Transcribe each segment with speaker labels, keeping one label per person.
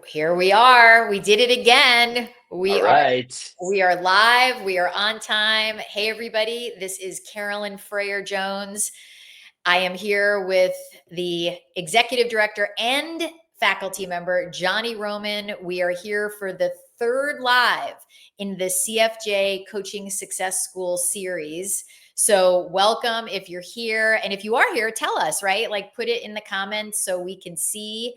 Speaker 1: Here we are. We did it again.
Speaker 2: All right.
Speaker 1: We are live. We are on time. Hey, everybody. This is Carolyn Freyer-Jones. I am here with the executive director and faculty member, Johnny Roman. We are here for the third live in the CFJ Coaching Success School series. So welcome if you're here. And if you are here, tell us, right? Like put it in the comments so we can see.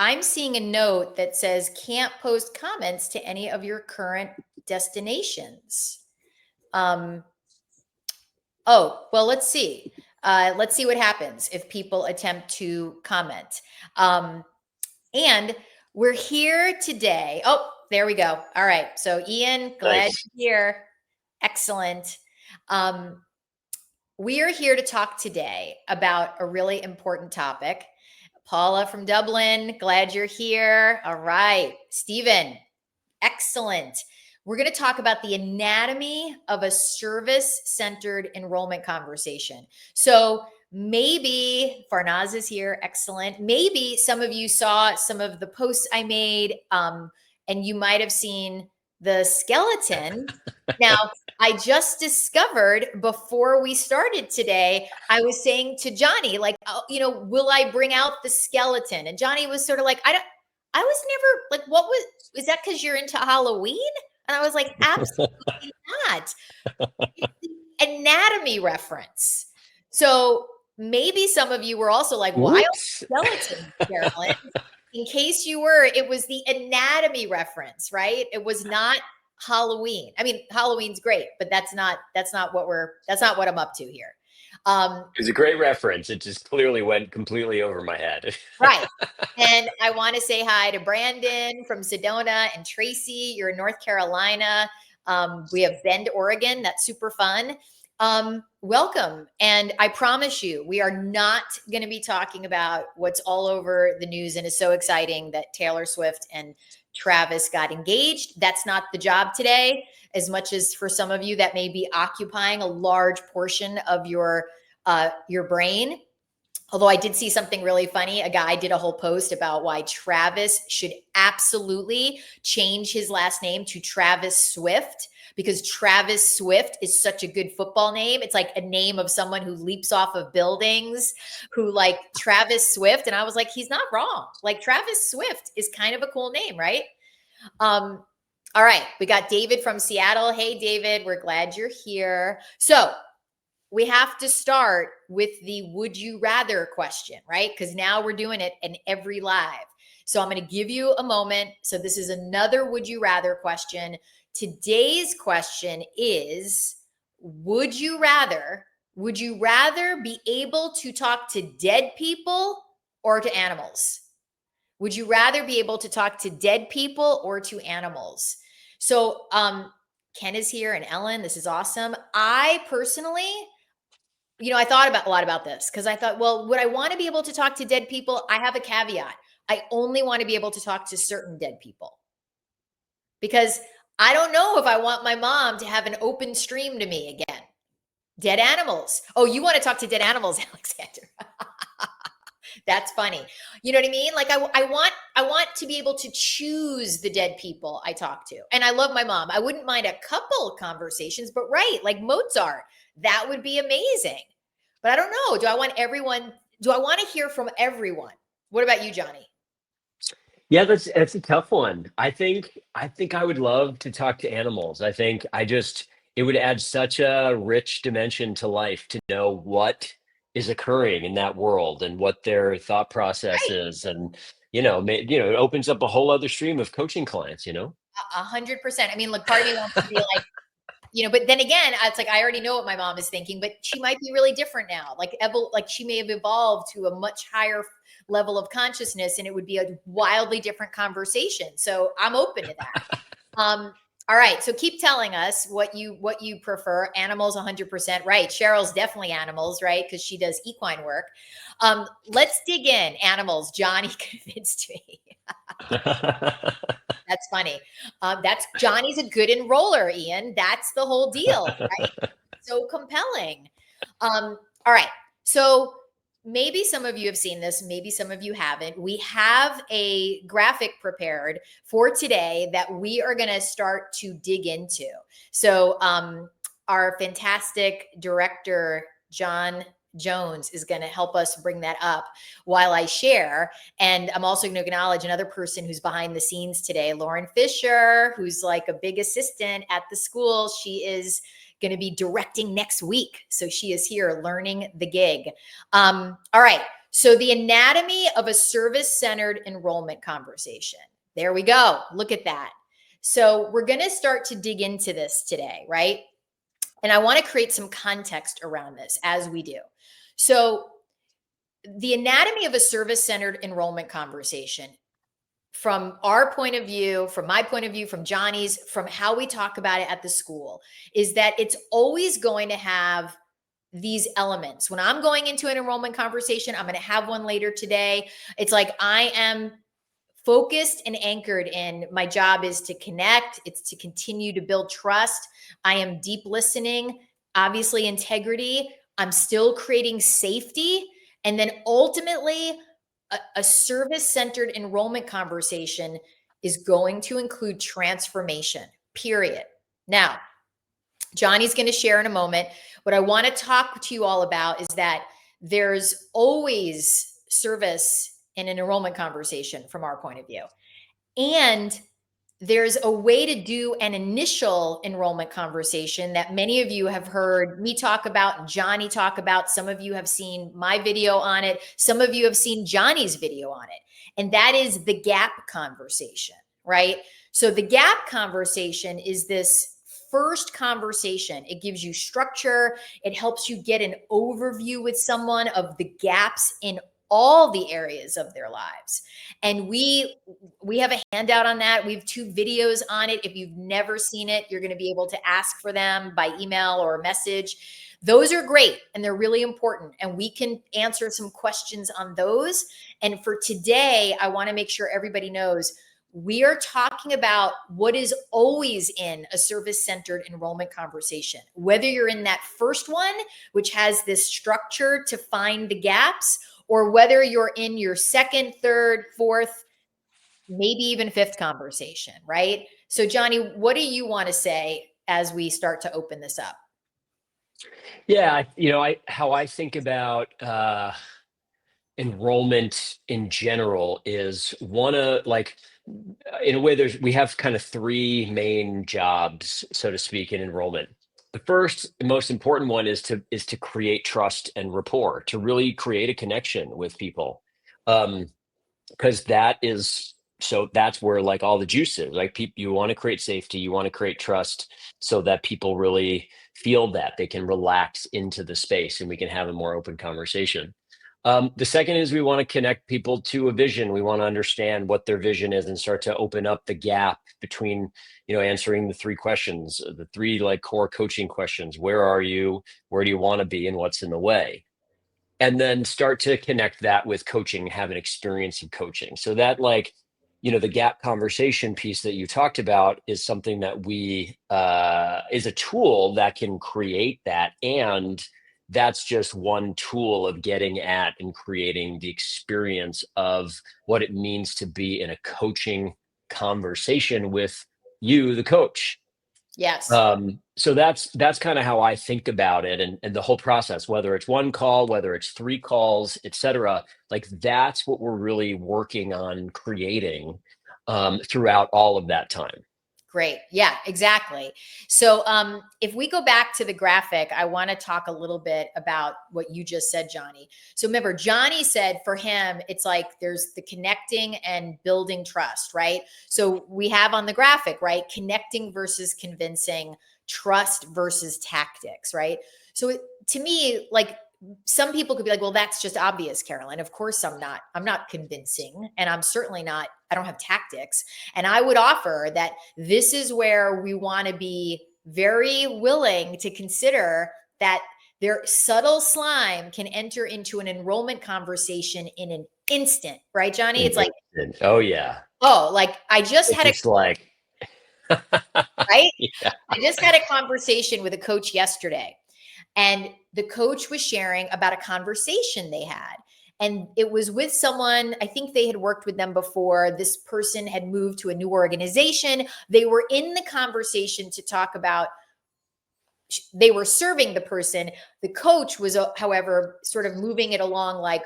Speaker 1: I'm seeing a note that says can't post comments to any of your current destinations. Oh, well, let's see. Let's see what happens if people attempt to comment. And we're here today. Oh, there we go. All right. So Ian, glad you're here. Excellent. We are here to talk today about a really important topic. Paula from Dublin, glad you're here. All right. Stephen, excellent. We're going to talk about the anatomy of a service-centered enrollment conversation. So maybe Farnaz is here. Excellent. Maybe some of you saw some of the posts I made, and you might have seen the skeleton. Now, I just discovered before we started today, I was saying to Johnny, like, oh, will I bring out the skeleton? And Johnny was sort of like, I was never like, is that because you're into Halloween? And I was like, absolutely not. It's the anatomy reference. So maybe some of you were also like, why skeleton, Carolyn? In case you were, it was the anatomy reference, right? It was not Halloween. I mean, Halloween's great, but that's not what I'm up to here.
Speaker 2: It's a great reference. It just clearly went completely over my head.
Speaker 1: Right. And I want to say hi to Brandon from Sedona and Tracy. You're in North Carolina. We have Bend, Oregon. That's super fun. Welcome. And I promise you, we are not going to be talking about what's all over the news and is so exciting that Taylor Swift and Travis got engaged. That's not the job today, as much as for some of you that may be occupying a large portion of your brain. Although I did see something really funny. A guy did a whole post about why Travis should absolutely change his last name to Travis Swift, because Travis Swift is such a good football name. It's like a name of someone who leaps off of buildings, who like Travis Swift. And I was like, he's not wrong. Like Travis Swift is kind of a cool name, right? All right. We got David from Seattle. Hey, David, we're glad you're here. So we have to start with the would you rather question, right? Because now we're doing it in every live. So I'm going to give you a moment. So this is another would you rather question. Today's question is, would you rather be able to talk to dead people or to animals? Would you rather be able to talk to dead people or to animals? So Ken is here and Ellen, this is awesome. I personally, I thought a lot about this because I thought, well, would I want to be able to talk to dead people? I have a caveat. I only want to be able to talk to certain dead people, because I don't know if I want my mom to have an open stream to me again. Dead animals. Oh, you want to talk to dead animals, Alexander? That's funny. You know what I mean? Like I want to be able to choose the dead people I talk to. And I love my mom. I wouldn't mind a couple conversations, but right, like Mozart, that would be amazing. But I don't know. Do I want to hear from everyone? What about you, Johnny?
Speaker 2: Yeah, that's a tough one. I think I would love to talk to animals. I think it would add such a rich dimension to life to know what is occurring in that world and what their thought process is. And, it opens up a whole other stream of coaching clients,
Speaker 1: 100%. I mean, look, part of me wants to be like, but then again, it's like, I already know what my mom is thinking, but she might be really different now. Like she may have evolved to a much higher level of consciousness, and it would be a wildly different conversation. So I'm open to that. All right. So keep telling us what you prefer. Animals, 100% right. Cheryl's definitely animals, right? Because she does equine work. Let's dig in. Animals. Johnny convinced me. That's funny. Johnny's a good enroller, Ian. That's the whole deal, right? So compelling. All right. So maybe some of you have seen this, maybe some of you haven't. We have a graphic prepared for today that we are going to start to dig into. So, our fantastic director, John Jones, is going to help us bring that up while I share. And I'm also going to acknowledge another person who's behind the scenes today, Lauren Fisher, who's like a big assistant at the school. She is going to be directing next week. So she is here learning the gig. All right. So the anatomy of a service-centered enrollment conversation. There we go. Look at that. So we're going to start to dig into this today, right? And I want to create some context around this as we do. So the anatomy of a service-centered enrollment conversation, from our point of view, from my point of view, from Johnny's, from how we talk about it at the school, is that it's always going to have these elements. When I'm going into an enrollment conversation, I'm going to have one later today. It's like I am focused and anchored in my job is to connect, it's to continue to build trust. I am deep listening, obviously integrity. I'm still creating safety. And then ultimately, a service-centered enrollment conversation is going to include transformation, period. Now, Johnny's going to share in a moment. What I want to talk to you all about is that there's always service in an enrollment conversation from our point of view. And there's a way to do an initial enrollment conversation that many of you have heard me talk about, Johnny talk about. Some of you have seen my video on it. Some of you have seen Johnny's video on it. And that is the gap conversation, right? So the gap conversation is this first conversation. It gives you structure. It helps you get an overview with someone of the gaps in all the areas of their lives. And we have a handout on that. We have 2 videos on it. If you've never seen it, you're going to be able to ask for them by email or a message. Those are great and they're really important. And we can answer some questions on those. And for today, I want to make sure everybody knows we are talking about what is always in a service-centered enrollment conversation. Whether you're in that first one, which has this structure to find the gaps, or whether you're in your second, third, fourth, maybe even fifth conversation, right? So Johnny, what do you want to say as we start to open this up?
Speaker 2: Yeah, how I think about enrollment in general is in a way we have kind of 3 main jobs, so to speak, in enrollment. The first and most important one is to create trust and rapport, to really create a connection with people. Because that's where like all the juice is. Like people, you want to create safety, you want to create trust so that people really feel that they can relax into the space and we can have a more open conversation. The second is we want to connect people to a vision. We want to understand what their vision is and start to open up the gap between, answering the 3 questions, the 3 like core coaching questions. Where are you? Where do you want to be? And what's in the way? And then start to connect that with coaching, have an experience of coaching. So that the gap conversation piece that you talked about is something that is a tool that can create that. And that's just one tool of getting at and creating the experience of what it means to be in a coaching conversation with you, the coach.
Speaker 1: Yes.
Speaker 2: So that's kind of how I think about it, and the whole process, whether it's 1 call, whether it's 3 calls, et cetera, like that's what we're really working on creating throughout all of that time.
Speaker 1: Great. Yeah, exactly. So if we go back to the graphic, I want to talk a little bit about what you just said, Johnny. So remember, Johnny said for him, it's like there's the connecting and building trust, right? So we have on the graphic, right? Connecting versus convincing, trust versus tactics, right? So to me, like some people could be like, well, that's just obvious, Carolyn. Of course I'm not convincing, and I'm certainly not, I don't have tactics. And I would offer that this is where we want to be very willing to consider that their subtle slime can enter into an enrollment conversation in an instant, right, Johnny? It's like,
Speaker 2: oh yeah.
Speaker 1: Oh, like I just had
Speaker 2: It's like,
Speaker 1: right?
Speaker 2: yeah.
Speaker 1: I just had a conversation with a coach yesterday. And the coach was sharing about a conversation they had. And it was with someone, I think they had worked with them before. This person had moved to a new organization. They were in the conversation to talk about, they were serving the person. The coach was, however, sort of moving it along like,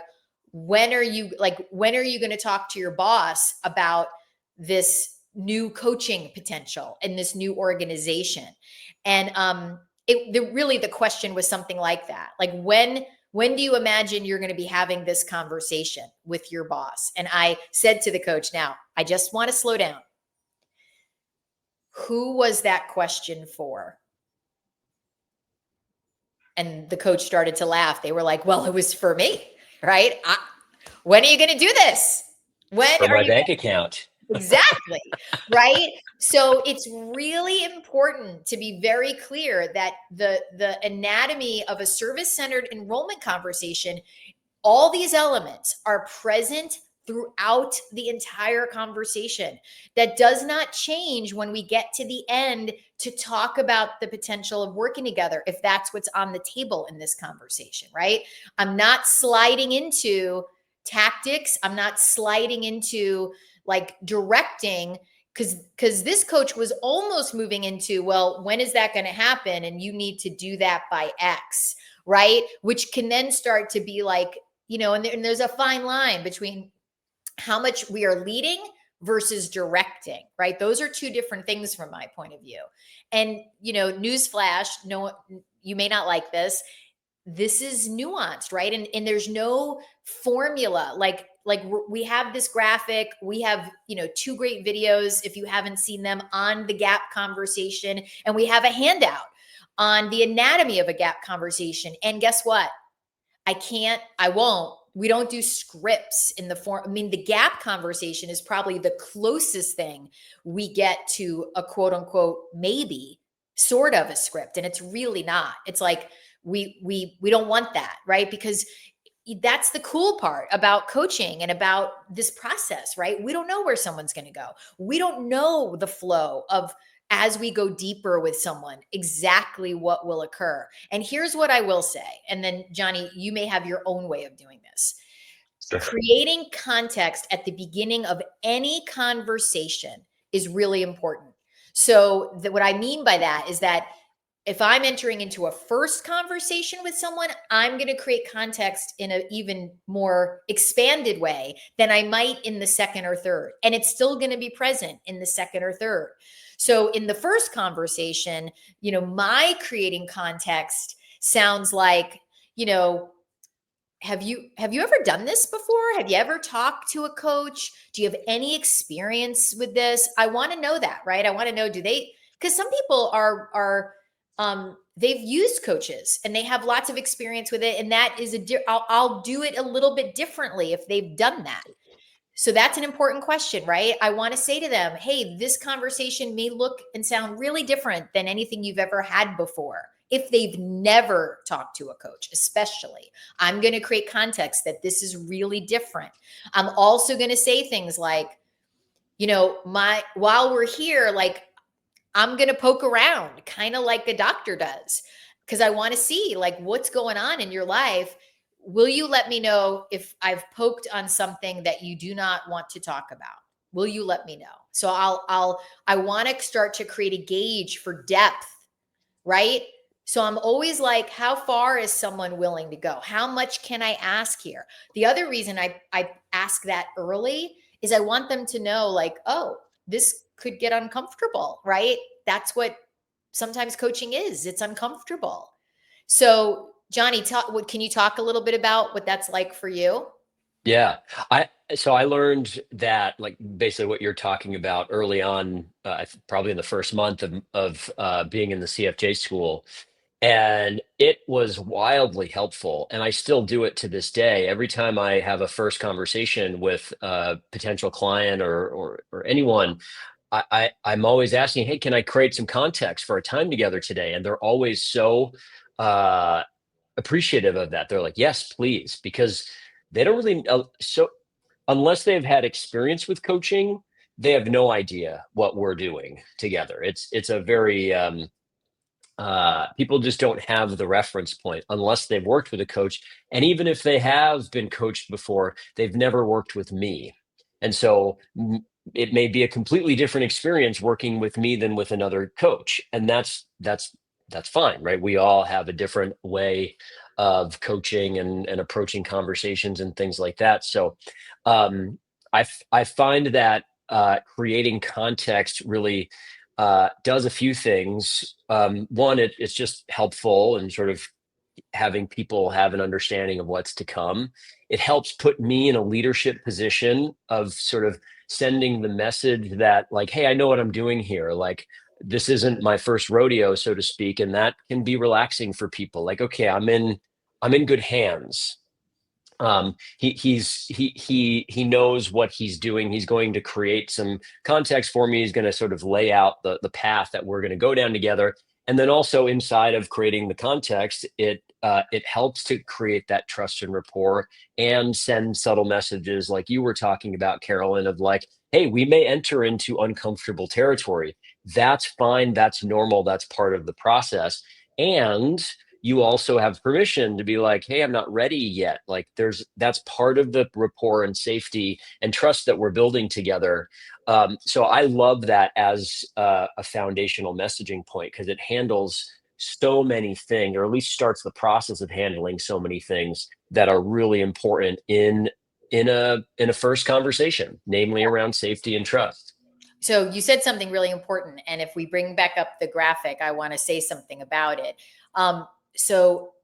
Speaker 1: when are you going to talk to your boss about this new coaching potential in this new organization? And really the question was something like that, like, when do you imagine you're going to be having this conversation with your boss? And I said to the coach, now I just want to slow down. Who was that question for? And the coach started to laugh. They were like, well, it was for me, right? When are you going to do this? When
Speaker 2: For
Speaker 1: are
Speaker 2: my
Speaker 1: you
Speaker 2: bank account.
Speaker 1: exactly, right? So it's really important to be very clear that the anatomy of a service-centered enrollment conversation, all these elements are present throughout the entire conversation. That does not change when we get to the end to talk about the potential of working together, if that's what's on the table in this conversation, right? I'm not sliding into tactics. I'm not sliding into like directing, because this coach was almost moving into, well, when is that going to happen? And you need to do that by X, right? Which can then start to be like, and there's a fine line between how much we are leading versus directing, right? Those are two different things from my point of view. And, newsflash, no, you may not like this. This is nuanced, right? And there's no formula. Like we have this graphic, we have, two great videos, if you haven't seen them, on the gap conversation, and we have a handout on the anatomy of a gap conversation. And guess what? We don't do scripts in the form. I mean, the gap conversation is probably the closest thing we get to a quote unquote, maybe sort of a script. And it's really not. It's like, we don't want that, right? Because that's the cool part about coaching and about this process, right? We don't know where someone's going to go. We don't know the flow of, as we go deeper with someone, exactly what will occur. And here's what I will say. And then, Johnny, you may have your own way of doing this.
Speaker 2: Sure.
Speaker 1: Creating context at the beginning of any conversation is really important. So what I mean by that is that if I'm entering into a first conversation with someone, I'm going to create context in an even more expanded way than I might in the second or third. And it's still going to be present in the second or third. So in the first conversation, my creating context sounds like, have you ever done this before? Have you ever talked to a coach? Do you have any experience with this? I want to know that, right? I want to know, because some people are they've used coaches and they have lots of experience with it. And that is I'll do it a little bit differently if they've done that. So that's an important question, right? I want to say to them, hey, this conversation may look and sound really different than anything you've ever had before. If they've never talked to a coach, especially, I'm going to create context that this is really different. I'm also going to say things like, while we're here, like, I'm going to poke around kind of like a doctor does, because I want to see like what's going on in your life. Will you let me know if I've poked on something that you do not want to talk about? Will you let me know? So I want to start to create a gauge for depth, right? So I'm always like, how far is someone willing to go? How much can I ask here? The other reason I ask that early is I want them to know, like, oh, this could get uncomfortable, right? That's what sometimes coaching is. It's uncomfortable. So, Johnny, can you talk a little bit about what that's like for you?
Speaker 2: Yeah. I learned that, like, basically what you're talking about early on, probably in the first month of being in the CFJ school. And it was wildly helpful. And I still do it to this day. Every time I have a first conversation with a potential client or anyone, I'm always asking, hey, can I create some context for a time together today? And they're always so uh, appreciative of that. They're like, yes, please, because they don't really unless they've had experience with coaching, they have no idea what we're doing together. It's a very people just don't have the reference point unless they've worked with a coach. And even if they have been coached before, they've never worked with me. And so it may be a completely different experience working with me than with another coach. And that's fine, right? We all have a different way of coaching and approaching conversations and things like that. So I find that creating context really does a few things. One, it's just helpful and sort of having people have an understanding of what's to come. It helps put me in a leadership position of sort of sending the message that, like, hey, I know what I'm doing here. Like, this isn't my first rodeo, so to speak, and that can be relaxing for people. Like, okay, I'm in good hands. He knows what he's doing. He's going to create some context for me. He's going to sort of lay out the path that we're going to go down together. And then also inside of creating the context, it helps to create that trust and rapport and send subtle messages like you were talking about, Carolyn, of like, hey, we may enter into uncomfortable territory. That's fine. That's normal. That's part of the process. And you also have permission to be like, hey, I'm not ready yet. Like that's part of the rapport and safety and trust that we're building together. So I love that as a foundational messaging point because it handles so many things, or at least starts the process of handling so many things that are really important in a first conversation, namely around safety and trust.
Speaker 1: So you said something really important. And if we bring back up the graphic, I want to say something about it. So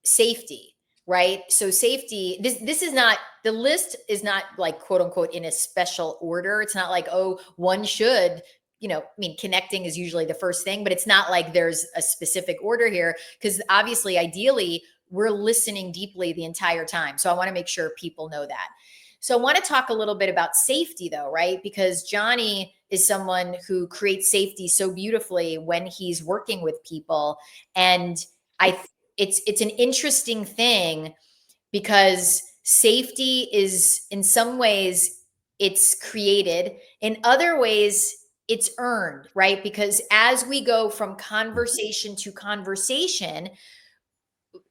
Speaker 1: safety, right? So safety, this is not, the list is not like quote unquote in a special order. It's not like, oh, one should, I mean, connecting is usually the first thing, but it's not like there's a specific order here because obviously, ideally, we're listening deeply the entire time. So I want to make sure people know that. So I want to talk a little bit about safety though, right? Because Johnny is someone who creates safety so beautifully when he's working with people. And I it's an interesting thing because safety is in some ways it's created, in other ways it's earned, right? Because as we go from conversation to conversation,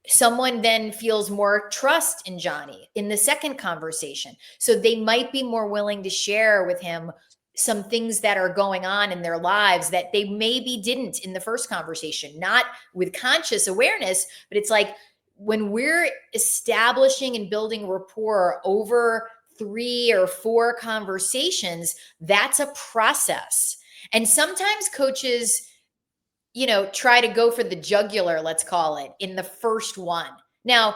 Speaker 1: someone then feels more trust in Johnny in the second conversation. So they might be more willing to share with him some things that are going on in their lives that they maybe didn't in the first conversation, not with conscious awareness, but it's like when we're establishing and building rapport over 3 or 4 conversations, that's a process. And sometimes coaches try to go for the jugular, let's call it, in the first one. Now,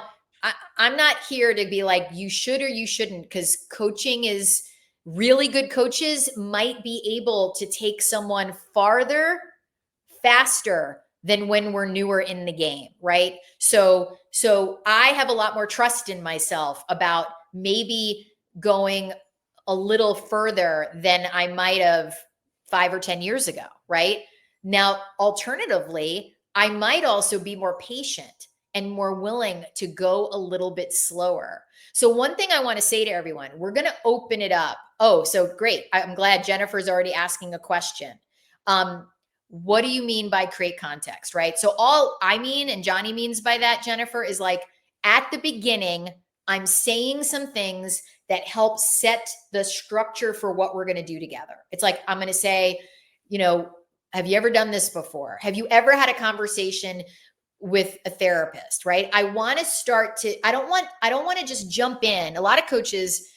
Speaker 1: I'm not here to be like, you should or you shouldn't, because coaching is really good coaches might be able to take someone farther, faster than when we're newer in the game, right? So I have a lot more trust in myself about maybe going a little further than I might have 5 or 10 years ago, right? Now, alternatively, I might also be more patient and more willing to go a little bit slower. So one thing I want to say to everyone, we're going to open it up. Oh, so great. I'm glad Jennifer's already asking a question. What do you mean by create context, right? So all I mean, and Johnny means by that, Jennifer, is like at the beginning, I'm saying some things that help set the structure for what we're going to do together. It's like, I'm going to say, have you ever done this before? Have you ever had a conversation with a therapist, right? I want to start to, I don't want to just jump in. A lot of coaches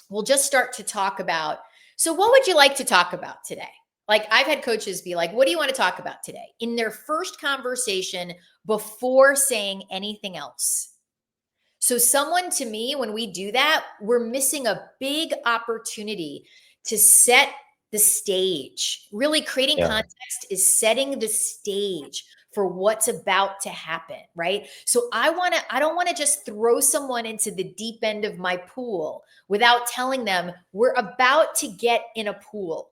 Speaker 1: will just start to talk about, so what would you like to talk about today? Like I've had coaches be like, what do you want to talk about today? In their first conversation before saying anything else. So someone, to me, when we do that, we're missing a big opportunity to set the stage. Really creating
Speaker 2: Yeah.
Speaker 1: context is setting the stage for what's about to happen, right? So I don't want to just throw someone into the deep end of my pool without telling them we're about to get in a pool.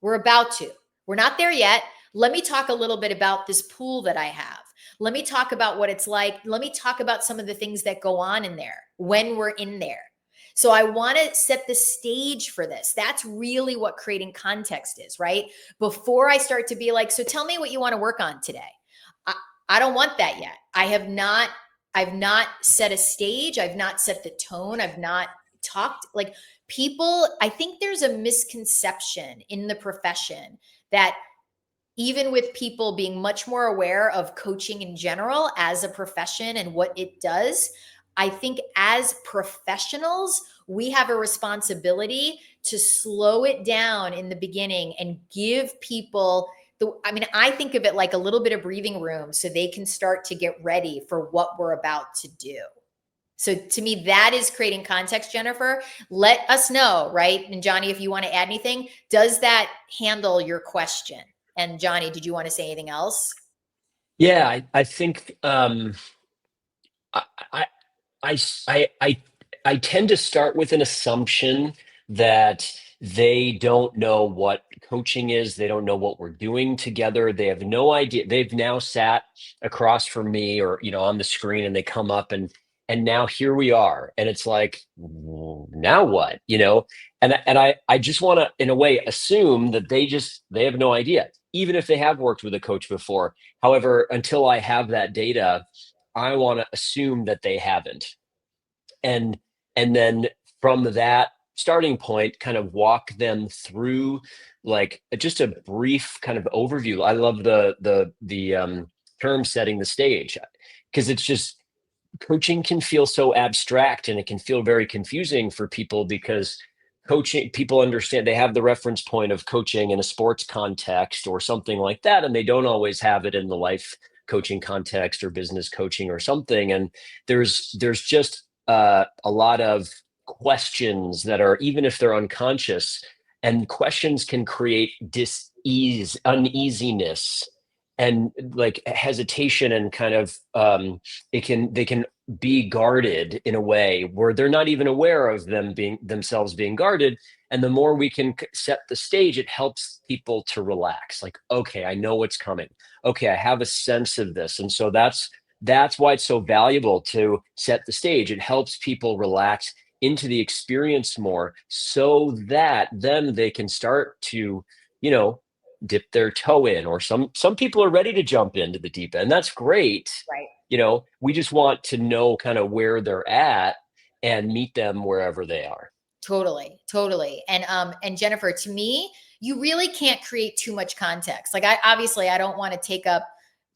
Speaker 1: We're about to. We're not there yet. Let me talk a little bit about this pool that I have. Let me talk about what it's like. Let me talk about some of the things that go on in there when we're in there. So I want to set the stage for this. That's really what creating context is, right? Before I start to be like, so tell me what you want to work on today. I, I don't want that yet. I've not set a stage. I've not set the tone. I've not talked like people. I think there's a misconception in the profession that even with people being much more aware of coaching in general as a profession and what it does, I think as professionals, we have a responsibility to slow it down in the beginning and give people I think of it like a little bit of breathing room so they can start to get ready for what we're about to do. So to me, that is creating context, Jennifer. Let us know, right? And Johnny, if you want to add anything, does that handle your question? And Johnny, did you want to say anything else?
Speaker 2: Yeah, I think I, I, I, I tend to start with an assumption that they don't know what coaching is. They don't know what we're doing together. They have no idea. They've now sat across from me or, on the screen and they come up and now here we are. And it's like, now what, And I just want to, in a way, assume that they have no idea, even if they have worked with a coach before. However, until I have that data, I want to assume that they haven't. And then from that starting point, kind of walk them through like just a brief kind of overview. I love the term setting the stage, because it's just coaching can feel so abstract and it can feel very confusing for people, because coaching, people understand, they have the reference point of coaching in a sports context or something like that, and they don't always have it in the life coaching context or business coaching or something. And there's just a lot of questions that are, even if they're unconscious, and questions can create dis-ease, uneasiness, and like hesitation, and kind of they can be guarded in a way where they're not even aware of themselves being guarded. And the more we can set the stage, it helps people to relax. Like, okay, I know what's coming. Okay, I have a sense of this. And so that's why it's so valuable to set the stage. It helps people relax into the experience more, so that then they can start to, dip their toe in, or some people are ready to jump into the deep end. That's great.
Speaker 1: Right.
Speaker 2: We just want to know kind of where they're at and meet them wherever they are.
Speaker 1: Totally, totally. And Jennifer, to me, you really can't create too much context. Like I don't want to take up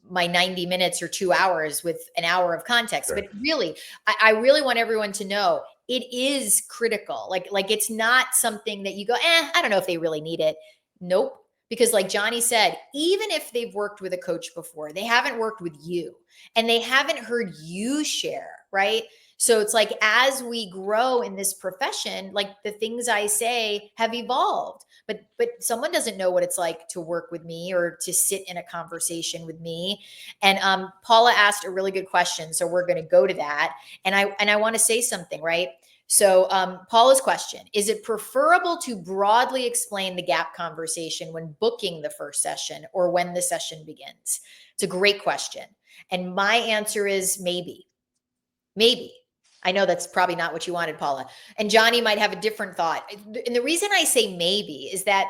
Speaker 1: my 90 minutes or 2 hours with an hour of context,
Speaker 2: Sure.
Speaker 1: but really, I really want everyone to know it is critical. Like it's not something that you go, I don't know if they really need it. Nope. Because like Johnny said, even if they've worked with a coach before, they haven't worked with you and they haven't heard you share, right? So it's like, as we grow in this profession, like the things I say have evolved, but someone doesn't know what it's like to work with me or to sit in a conversation with me. And Paula asked a really good question, so we're going to go to that. And I want to say something, right? So Paula's question: is it preferable to broadly explain the gap conversation when booking the first session or when the session begins? It's a great question, and my answer is maybe. Maybe. I know that's probably not what you wanted, Paula. And Johnny might have a different thought. And the reason I say maybe is that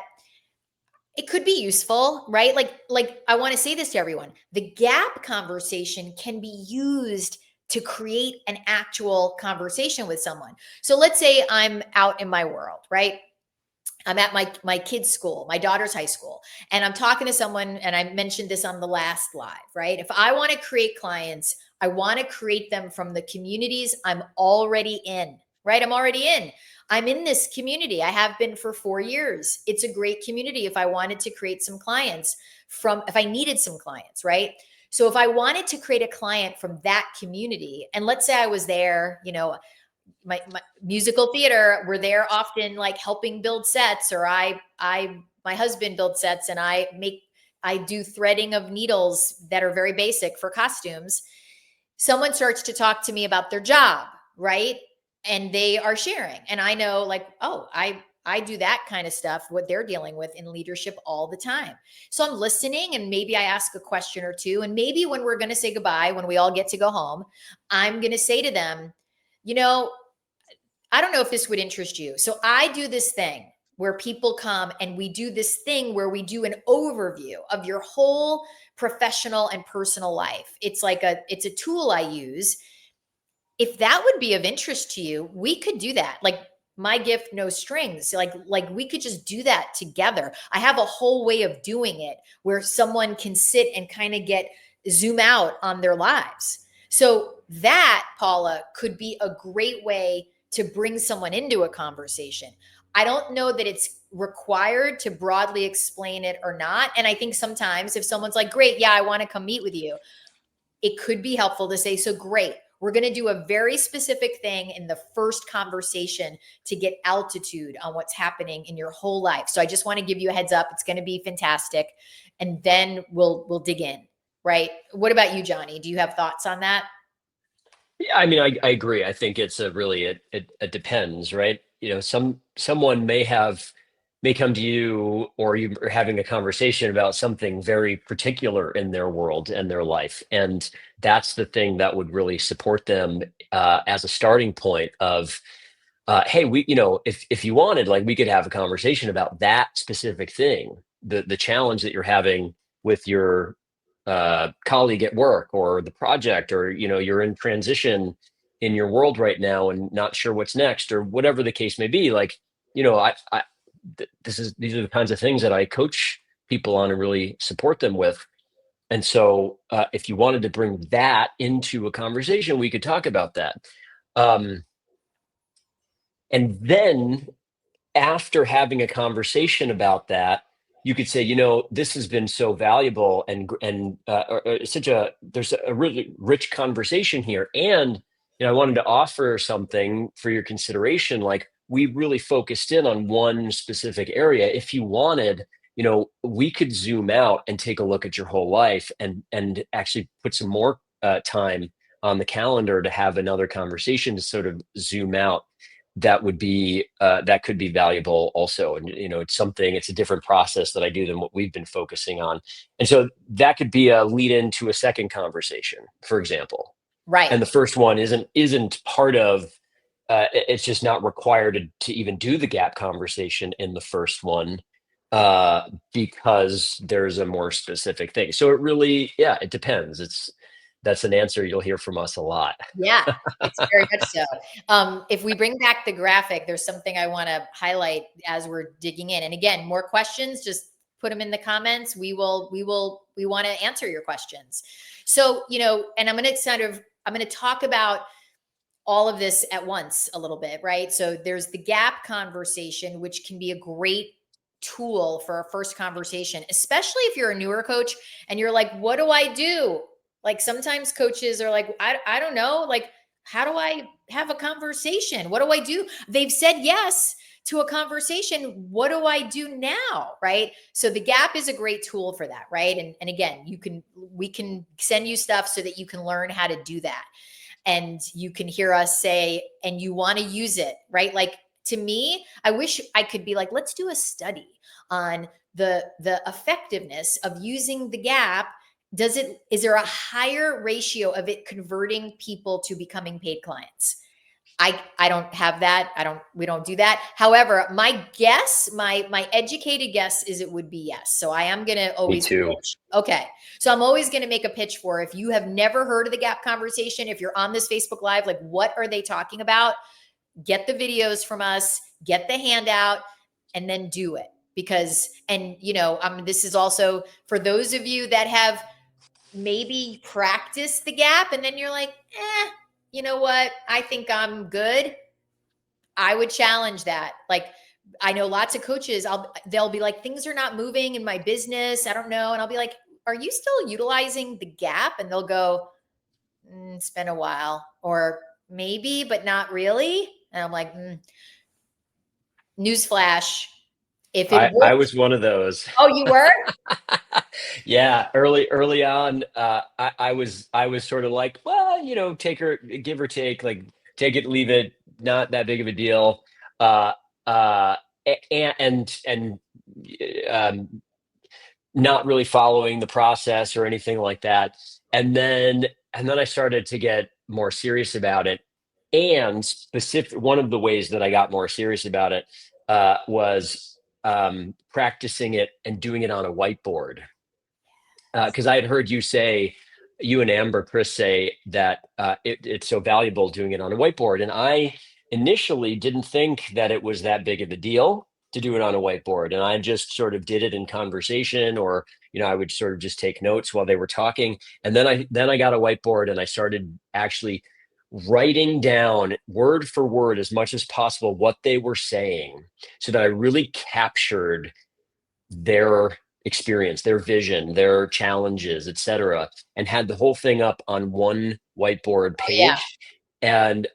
Speaker 1: it could be useful, right? Like I want to say this to everyone. The gap conversation can be used to create an actual conversation with someone. So let's say I'm out in my world, right? I'm at my kids' school, my daughter's high school, and I'm talking to someone, and I mentioned this on the last live, right? If I want to create clients, I want to create them from the communities I'm already in, right? I'm already in. I'm in this community. I have been for 4 years. It's a great community if I wanted to create some clients if I needed some clients, right? So if I wanted to create a client from that community, and let's say I was there, my musical theater, we're there often like helping build sets, or my husband builds sets and I do threading of needles that are very basic for costumes. Someone starts to talk to me about their job, right? And they are sharing, and I know, like, oh, I do that kind of stuff, what they're dealing with in leadership all the time. So I'm listening, and maybe I ask a question or two, and maybe when we're going to say goodbye, when we all get to go home, I'm going to say to them, you know, I don't know if this would interest you. So I do this thing where people come and we do this thing where we do an overview of your whole professional and personal life. It's a tool I use. If that would be of interest to you, we could do that. Like my gift, no strings. Like we could just do that together. I have a whole way of doing it where someone can sit and kind of get zoom out on their lives. So that, Paula, could be a great way to bring someone into a conversation. I don't know that it's required to broadly explain it or not. And I think sometimes if someone's like, great, yeah, I want to come meet with you, it could be helpful to say, so great, we're going to do a very specific thing in the first conversation to get altitude on what's happening in your whole life. So I just want to give you a heads up. It's going to be fantastic. And then we'll dig in, right? What about you, Johnny? Do you have thoughts on that?
Speaker 2: Yeah, I mean, I agree. I think it's a really it depends, right? You know, someone may come to you, or you are having a conversation about something very particular in their world and their life, and that's the thing that would really support them as a starting point of, hey, if you wanted, like, we could have a conversation about that specific thing, the challenge that you're having with your colleague at work, or the project, or you're in transition in your world right now and not sure what's next, or whatever the case may be. Like, these are the kinds of things that I coach people on and really support them with. And so, if you wanted to bring that into a conversation, we could talk about that. Um, and then, after having a conversation about that, you could say, this has been so valuable, and there's a really rich conversation here, and I wanted to offer something for your consideration. Like, we really focused in on one specific area. If you wanted, we could zoom out and take a look at your whole life, and actually put some more time on the calendar to have another conversation to sort of zoom out. That could be valuable also. And it's a different process that I do than what we've been focusing on. And so that could be a lead into a second conversation, for example.
Speaker 1: Right.
Speaker 2: And the first one isn't part of, it's just not required to even do the gap conversation in the first one, because there's a more specific thing. So it really, yeah, it depends. That's an answer you'll hear from us a lot.
Speaker 1: Yeah, it's very much so. If we bring back the graphic, there's something I want to highlight as we're digging in. And again, more questions, just put them in the comments. We want to answer your questions. So, and I'm going to talk about all of this at once a little bit, right? So there's the gap conversation, which can be a great tool for a first conversation, especially if you're a newer coach and you're like, what do I do? Like sometimes coaches are like, I don't know, like, how do I have a conversation? What do I do? They've said yes to a conversation. What do I do now? Right. So the gap is a great tool for that. Right. And again, we can send you stuff so that you can learn how to do that. And you can hear us say, and you want to use it, right? Like, to me, I wish I could be like, let's do a study on the effectiveness of using the gap. Is there a higher ratio of it converting people to becoming paid clients? I don't have that. We don't do that. However, my guess, my educated guess is it would be yes. So I am going to
Speaker 2: Me
Speaker 1: always
Speaker 2: too.
Speaker 1: pitch. Okay. So I'm always going to make a pitch for, if you have never heard of the gap conversation, if you're on this Facebook Live, like, what are they talking about? Get the videos from us, get the handout, and then do it. Because, and this is also for those of you that have maybe practiced the gap and then you're like, you know what? I think I'm good. I would challenge that. Like, I know lots of coaches, they'll be like, things are not moving in my business. I don't know. And I'll be like, are you still utilizing the gap? And they'll go, it's been a while, or maybe, but not really. And I'm like, newsflash. If it
Speaker 2: I
Speaker 1: works.
Speaker 2: was one of those.
Speaker 1: Oh, you were?
Speaker 2: Yeah, early on, I was sort of like, well, give or take, like, take it, leave it, not that big of a deal. Uh, and um, not really following the process or anything like that. And then I started to get more serious about it. And specific, one of the ways that I got more serious about it was practicing it and doing it on a whiteboard. Because I had heard you say, you and Amber, Chris say that it's so valuable doing it on a whiteboard. And I initially didn't think that it was that big of a deal to do it on a whiteboard. And I just sort of did it in conversation, or, I would sort of just take notes while they were talking. And then I got a whiteboard and I started actually writing down word for word as much as possible what they were saying so that I really captured their experience, their vision, their challenges, etc., and had the whole thing up on one whiteboard
Speaker 1: Oh, yeah,
Speaker 2: page. And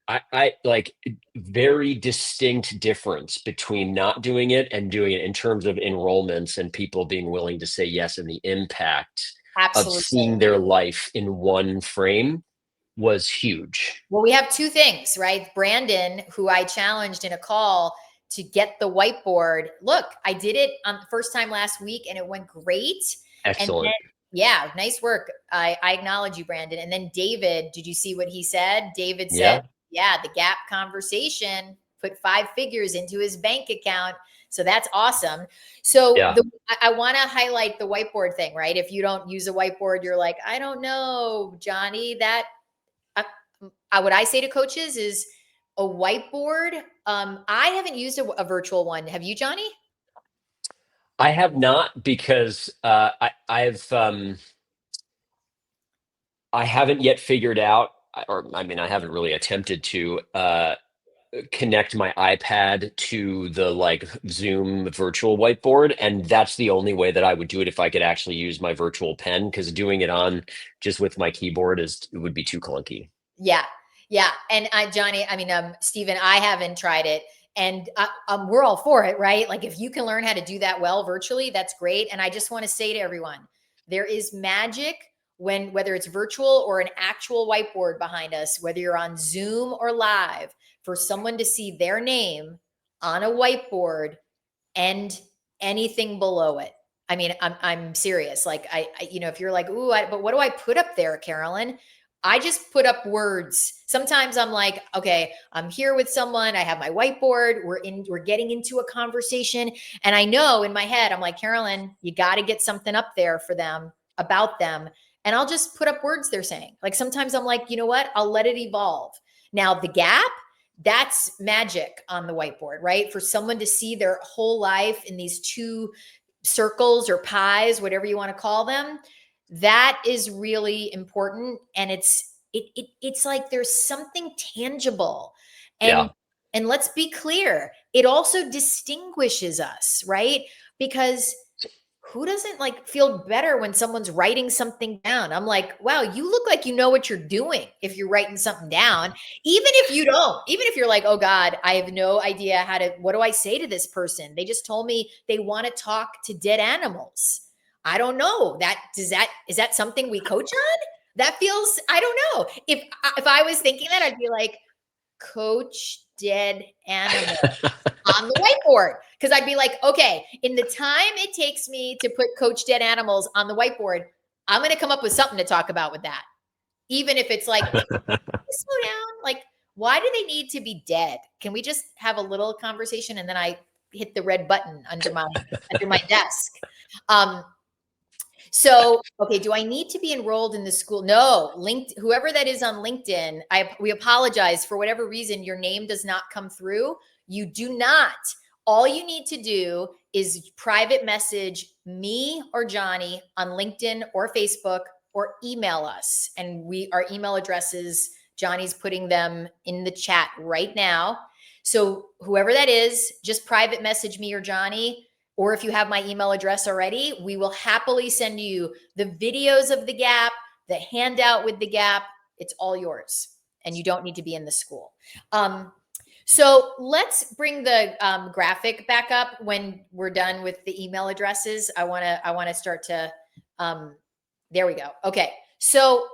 Speaker 2: I like very distinct difference between not doing it and doing it in terms of enrollments and people being willing to say yes, and the impact of
Speaker 1: absolutely.
Speaker 2: seeing their life in one frame was huge.
Speaker 1: Well, we have two things, right? Brandon, who I challenged in a call to get the whiteboard. Look, I did it on the first time last week and it went great. And then,
Speaker 2: Excellent.
Speaker 1: yeah, nice work. I acknowledge you, Brandon. And then David, did you see what he said? David said,
Speaker 2: Yeah.
Speaker 1: yeah, the gap conversation put 5 figures into his bank account. So that's awesome. So
Speaker 2: Yeah.
Speaker 1: I want to highlight the whiteboard thing, right? If you don't use a whiteboard, you're like, I don't know, Johnny, that what I say to coaches is a whiteboard. I haven't used a virtual one. Have you, Johnny?
Speaker 2: I have not, because I haven't yet figured out, or I mean, I haven't really attempted to connect my iPad to the like Zoom virtual whiteboard, and that's the only way that I would do it if I could actually use my virtual pen, because doing it on just with my keyboard it would be too clunky.
Speaker 1: Yeah, yeah. And Johnny, I mean, Stephen, I haven't tried it, and we're all for it, right? Like, if you can learn how to do that well virtually, that's great. And I just want to say to everyone, there is magic when whether it's virtual or an actual whiteboard behind us, whether you're on Zoom or live, for someone to see their name on a whiteboard and anything below it. I mean, I'm serious. Like, if you're like, ooh, but what do I put up there, Carolyn? I just put up words. Sometimes I'm like, okay, I'm here with someone. I have my whiteboard. We're getting into a conversation. And I know in my head, I'm like, Carolyn, you got to get something up there for them about them. And I'll just put up words they're saying. Like, sometimes I'm like, you know what? I'll let it evolve. Now, the gap, that's magic on the whiteboard, right? For someone to see their whole life in these two circles or pies, whatever you want to call them, that is really important. And it's like there's something tangible.
Speaker 2: Yeah.
Speaker 1: And let's be clear, it also distinguishes us, right? Because who doesn't like feel better when someone's writing something down? I'm like, wow, you look like you know what you're doing if you're writing something down. Even if you don't, even if you're like, oh God, I have no idea what do I say to this person? They just told me they want to talk to dead animals. I don't know. Is that something we coach on? That feels, I don't know. If I was thinking that, I'd be like, coach dead animals on the whiteboard, because I'd be like, okay, in the time it takes me to put coach dead animals on the whiteboard, I'm going to come up with something to talk about with that. Even if it's like, slow down. Like, why do they need to be dead? Can we just have a little conversation? And then I hit the red button under my desk. Um, so, okay, do I need to be enrolled in the school? No, whoever that is on LinkedIn, we apologize for whatever reason your name does not come through. You do not. All you need to do is private message me or Johnny on LinkedIn or Facebook, or email us. And our email addresses, Johnny's putting them in the chat right now. So whoever that is, just private message me or Johnny. Or if you have my email address already, we will happily send you the videos of the gap, the handout with the gap. It's all yours. And you don't need to be in the school. So let's bring the graphic back up when we're done with the email addresses. I want to start to, there we go. Okay. So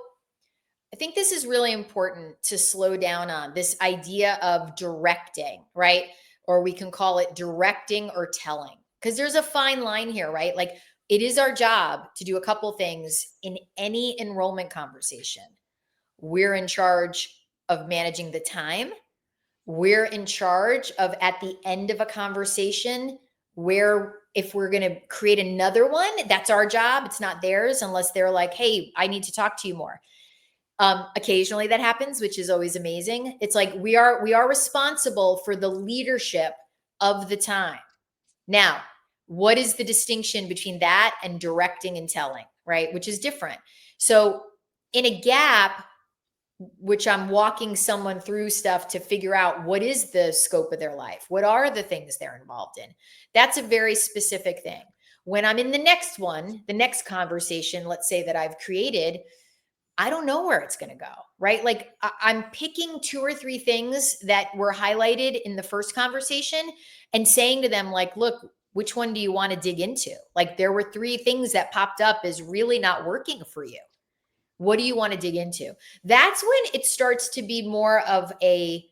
Speaker 1: I think this is really important to slow down on this idea of directing, right? Or we can call it directing or telling, because there's a fine line here, right? Like, it is our job to do a couple things in any enrollment conversation. We're in charge of managing the time. We're in charge of, at the end of a conversation, where if we're going to create another one, that's our job. It's not theirs, unless they're like, hey, I need to talk to you more. Occasionally that happens, which is always amazing. It's like we are responsible for the leadership of the time. Now, what is the distinction between that and directing and telling, right? Which is different. So in a gap, which I'm walking someone through stuff to figure out what is the scope of their life, what are the things they're involved in. That's a very specific thing. When I'm in the next one, the next conversation, let's say that I've created, I don't know where it's going to go, right? Like I'm picking 2 or 3 things that were highlighted in the first conversation and saying to them, like, look, which one do you want to dig into? Like there were 3 things that popped up as really not working for you. What do you want to dig into? That's when it starts to be more of a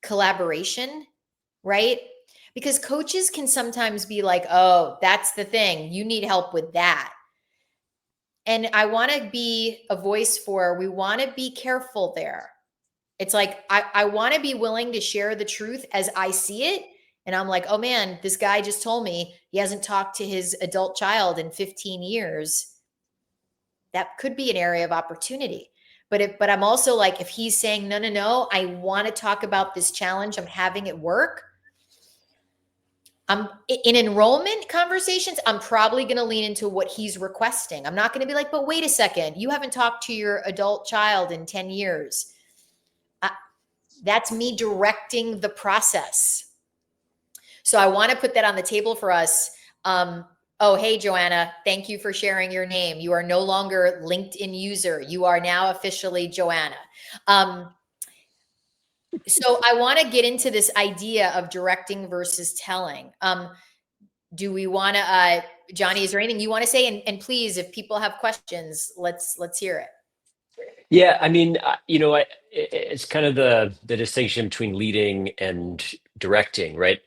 Speaker 1: collaboration, right? Because coaches can sometimes be like, oh, that's the thing. You need help with that. And I want to be a voice for, we want to be careful there. It's like, I want to be willing to share the truth as I see it. And I'm like, oh man, this guy just told me he hasn't talked to his adult child in 15 years. That could be an area of opportunity. But I'm also like, if he's saying, no, I want to talk about this challenge I'm having at work. I'm in enrollment conversations, I'm probably going to lean into what he's requesting. I'm not going to be like, but wait a second, you haven't talked to your adult child in 10 years. That's me directing the process. So I want to put that on the table for us. Oh, hey, Joanna, thank you for sharing your name. You are no longer LinkedIn user. You are now officially Joanna. So I want to get into this idea of directing versus telling. Do we want to, Johnny, is there anything you want to say? And please, if people have questions, let's hear it.
Speaker 2: Yeah, I mean, it's kind of the distinction between leading and directing, right?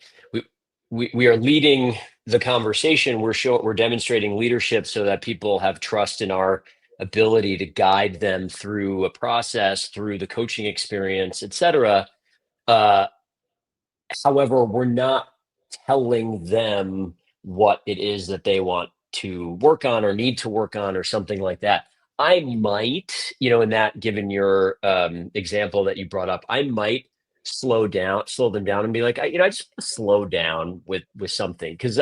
Speaker 2: We are leading the conversation. We're demonstrating leadership so that people have trust in our ability to guide them through a process, through the coaching experience, et cetera. However, we're not telling them what it is that they want to work on or need to work on or something like that. I might, in that, given your example that you brought up, I might slow them down and be like, I just want to slow down with something, because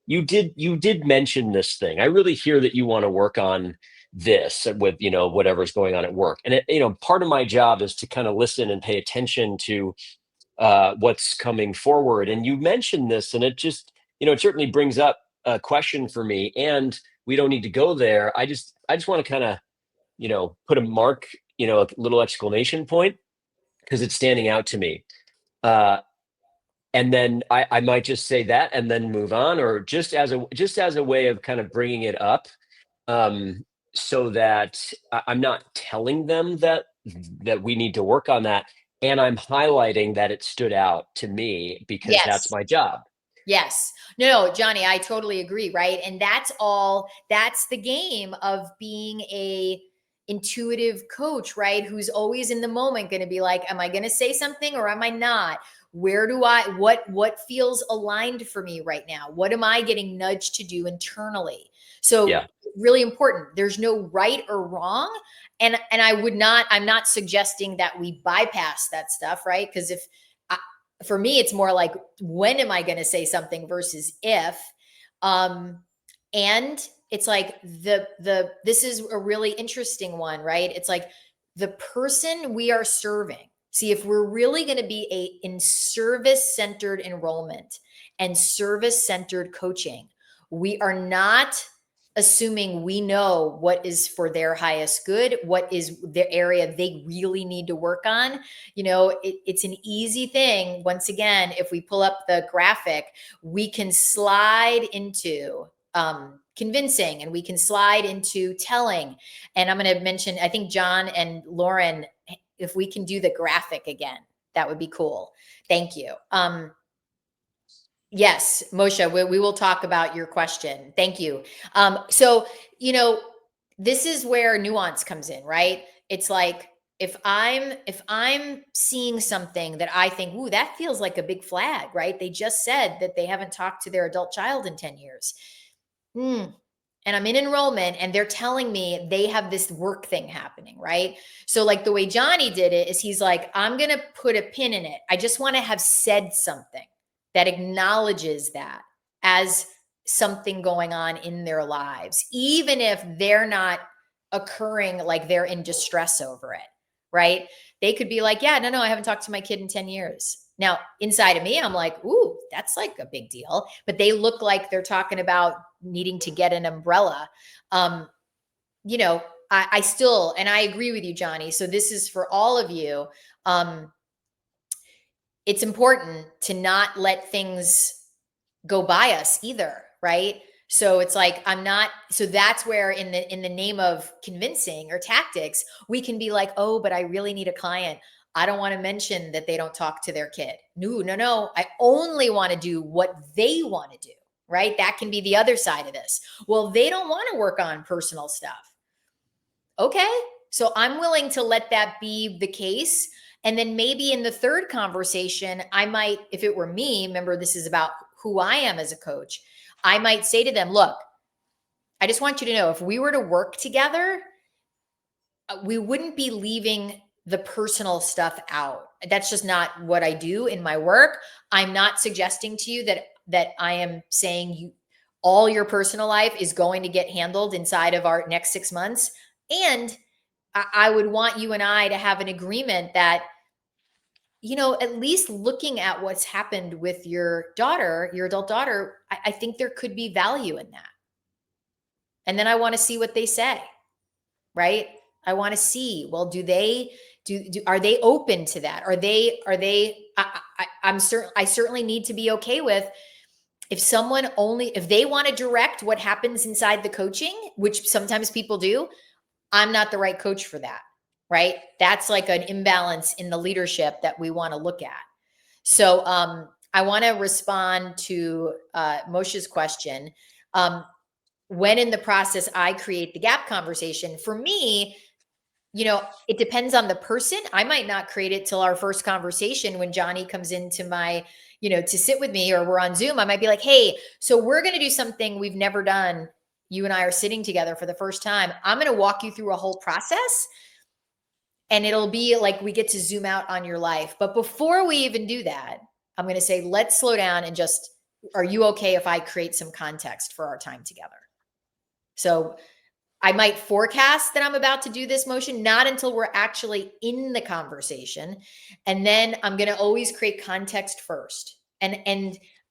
Speaker 2: you did mention this thing. I really hear that you want to work on this with whatever's going on at work, and part of my job is to kind of listen and pay attention to what's coming forward. And you mentioned this, and it just, it certainly brings up a question for me. And we don't need to go there. I just want to kind of, put a mark, a little exclamation point, because it's standing out to me. Uh, and then I might just say that and then move on, or just as a way of kind of bringing it up, um, so that I'm not telling them that we need to work on that, and I'm highlighting that it stood out to me because that's
Speaker 1: Yes.
Speaker 2: my job.
Speaker 1: Yes. No, Johnny, I totally agree, right? And that's the game of being a intuitive coach, right? Who's always in the moment going to be like, am I going to say something or am I not? Where do I what feels aligned for me right now? What am I getting nudged to do internally? So
Speaker 2: Yeah,
Speaker 1: really important. There's no right or wrong. And I'm not suggesting that we bypass that stuff, right? Because if for me, it's more like, when am I going to say something versus if. Um, and it's like this is a really interesting one, right? It's like the person we are serving. See, if we're really going to be in service centered enrollment and service centered coaching, we are not assuming we know what is for their highest good, what is the area they really need to work on. It's an easy thing. Once again, if we pull up the graphic, we can slide into convincing, and we can slide into telling. And I'm going to mention, I think John and Lauren, if we can do the graphic again, that would be cool. Thank you. Yes, Moshe, we will talk about your question. Thank you. So, this is where nuance comes in, right? It's like, if I'm seeing something that I think, ooh, that feels like a big flag, right? They just said that they haven't talked to their adult child in 10 years. And I'm in enrollment and they're telling me they have this work thing happening, right? So, like the way Johnny did it is he's like, I'm going to put a pin in it. I just want to have said something that acknowledges that as something going on in their lives, even if they're not occurring like they're in distress over it, right? They could be like, yeah, no, I haven't talked to my kid in 10 years. Now, inside of me, I'm like, ooh, that's like a big deal. But they look like they're talking about needing to get an umbrella. Um, you know, I still, and I agree with you, Johnny. So this is for all of you. It's important to not let things go by us either, right? So it's like I'm not, so that's where in the name of convincing or tactics, we can be like, "Oh, but I really need a client. I don't want to mention that they don't talk to their kid." No. I only want to do what they want to do, right? That can be the other side of this. Well, they don't want to work on personal stuff. Okay. So I'm willing to let that be the case. And then maybe in the third conversation, I might, if it were me, remember this is about who I am as a coach, I might say to them, look, I just want you to know if we were to work together, we wouldn't be leaving the personal stuff out. That's just not what I do in my work. I'm not suggesting to you that I am saying you all your personal life is going to get handled inside of our next 6 months. And I would want you and I to have an agreement that, at least looking at what's happened with your daughter, your adult daughter, I think there could be value in that. And then I want to see what they say, right? I want to see, well, are they open to that? I certainly need to be okay with if they want to direct what happens inside the coaching, which sometimes people do, I'm not the right coach for that, right? That's like an imbalance in the leadership that we want to look at. So I want to respond to Moshe's question. When in the process I create the gap conversation, for me, it depends on the person. I might not create it till our first conversation when Johnny comes into my, to sit with me or we're on Zoom. I might be like, hey, so we're going to do something we've never done. You and I are sitting together for the first time. I'm going to walk you through a whole process and it'll be like we get to zoom out on your life. But before we even do that, I'm going to say, let's slow down and are you okay if I create some context for our time together? So I might forecast that I'm about to do this motion, not until we're actually in the conversation. And then I'm going to always create context first. And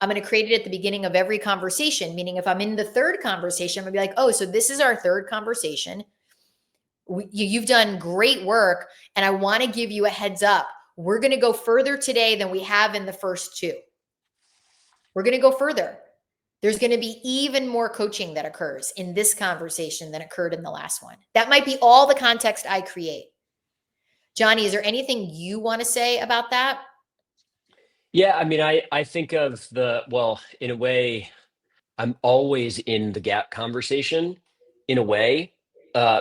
Speaker 1: I'm going to create it at the beginning of every conversation, meaning if I'm in the third conversation, I'm going to be like, oh, so this is our third conversation. You've done great work. And I want to give you a heads up. We're going to go further today than we have in the first two. We're going to go further. There's going to be even more coaching that occurs in this conversation than occurred in the last one. That might be all the context I create. Johnny, is there anything you want to say about that?
Speaker 2: Yeah, I mean, I think of in a way, I'm always in the gap conversation in a way,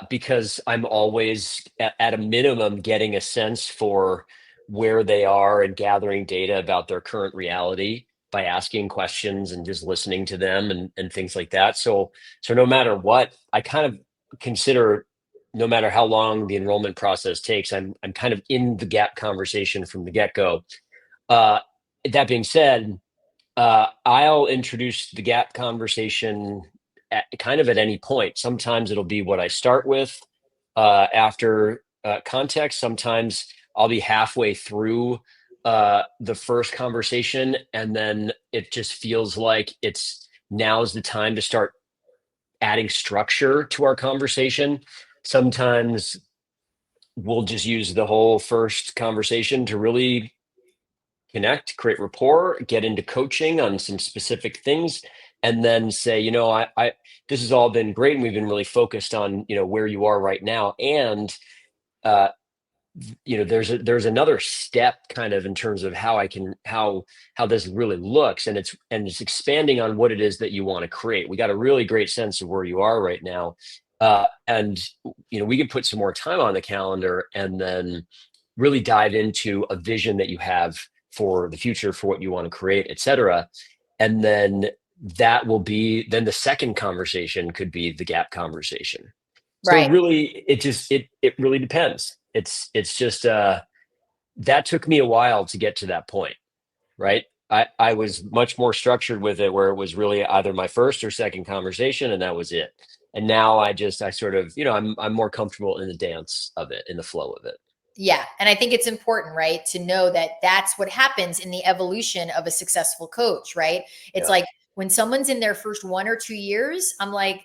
Speaker 2: because I'm always at a minimum getting a sense for where they are and gathering data about their current reality by asking questions and just listening to them and things like that. So no matter what, I kind of consider no matter how long the enrollment process takes, I'm kind of in the gap conversation from the get-go. Uh, that being said, I'll introduce the gap conversation at any point. Sometimes it'll be what I start with after context. Sometimes I'll be halfway through the first conversation, and then it just feels like now's the time to start adding structure to our conversation. Sometimes we'll just use the whole first conversation to really connect, create rapport, get into coaching on some specific things, and then say, this has all been great, and we've been really focused on, where you are right now, and uh, there's another step kind of in terms of how this really looks, and it's expanding on what it is that you want to create. We got a really great sense of where you are right now, And we can put some more time on the calendar and then really dive into a vision that you have for the future, for what you want to create, et cetera. And then that will be, then the second conversation could be the gap conversation. So
Speaker 1: Right.
Speaker 2: really, it really depends. It's just that took me a while to get to that point, right? I was much more structured with it, where it was really either my first or second conversation, and that was it. And now I sort of, I'm more comfortable in the dance of it, in the flow of it.
Speaker 1: Yeah. And I think it's important, right, to know that that's what happens in the evolution of a successful coach, right? It's
Speaker 2: Yeah.
Speaker 1: like when someone's in their first 1 or 2 years, I'm like,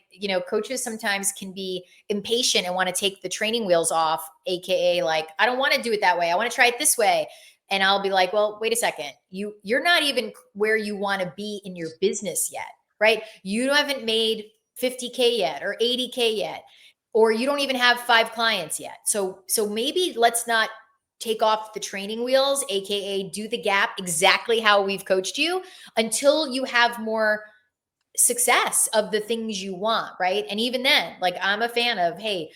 Speaker 1: coaches sometimes can be impatient and want to take the training wheels off, AKA, like, I don't want to do it that way. I want to try it this way. And I'll be like, well, wait a second. You're not even where you want to be in your business yet, right? You haven't made 50K yet or 80K yet, or you don't even have 5 clients yet. So maybe let's not take off the training wheels, aka do the gap exactly how we've coached you until you have more success of the things you want, right? And even then, like, I'm a fan of, hey,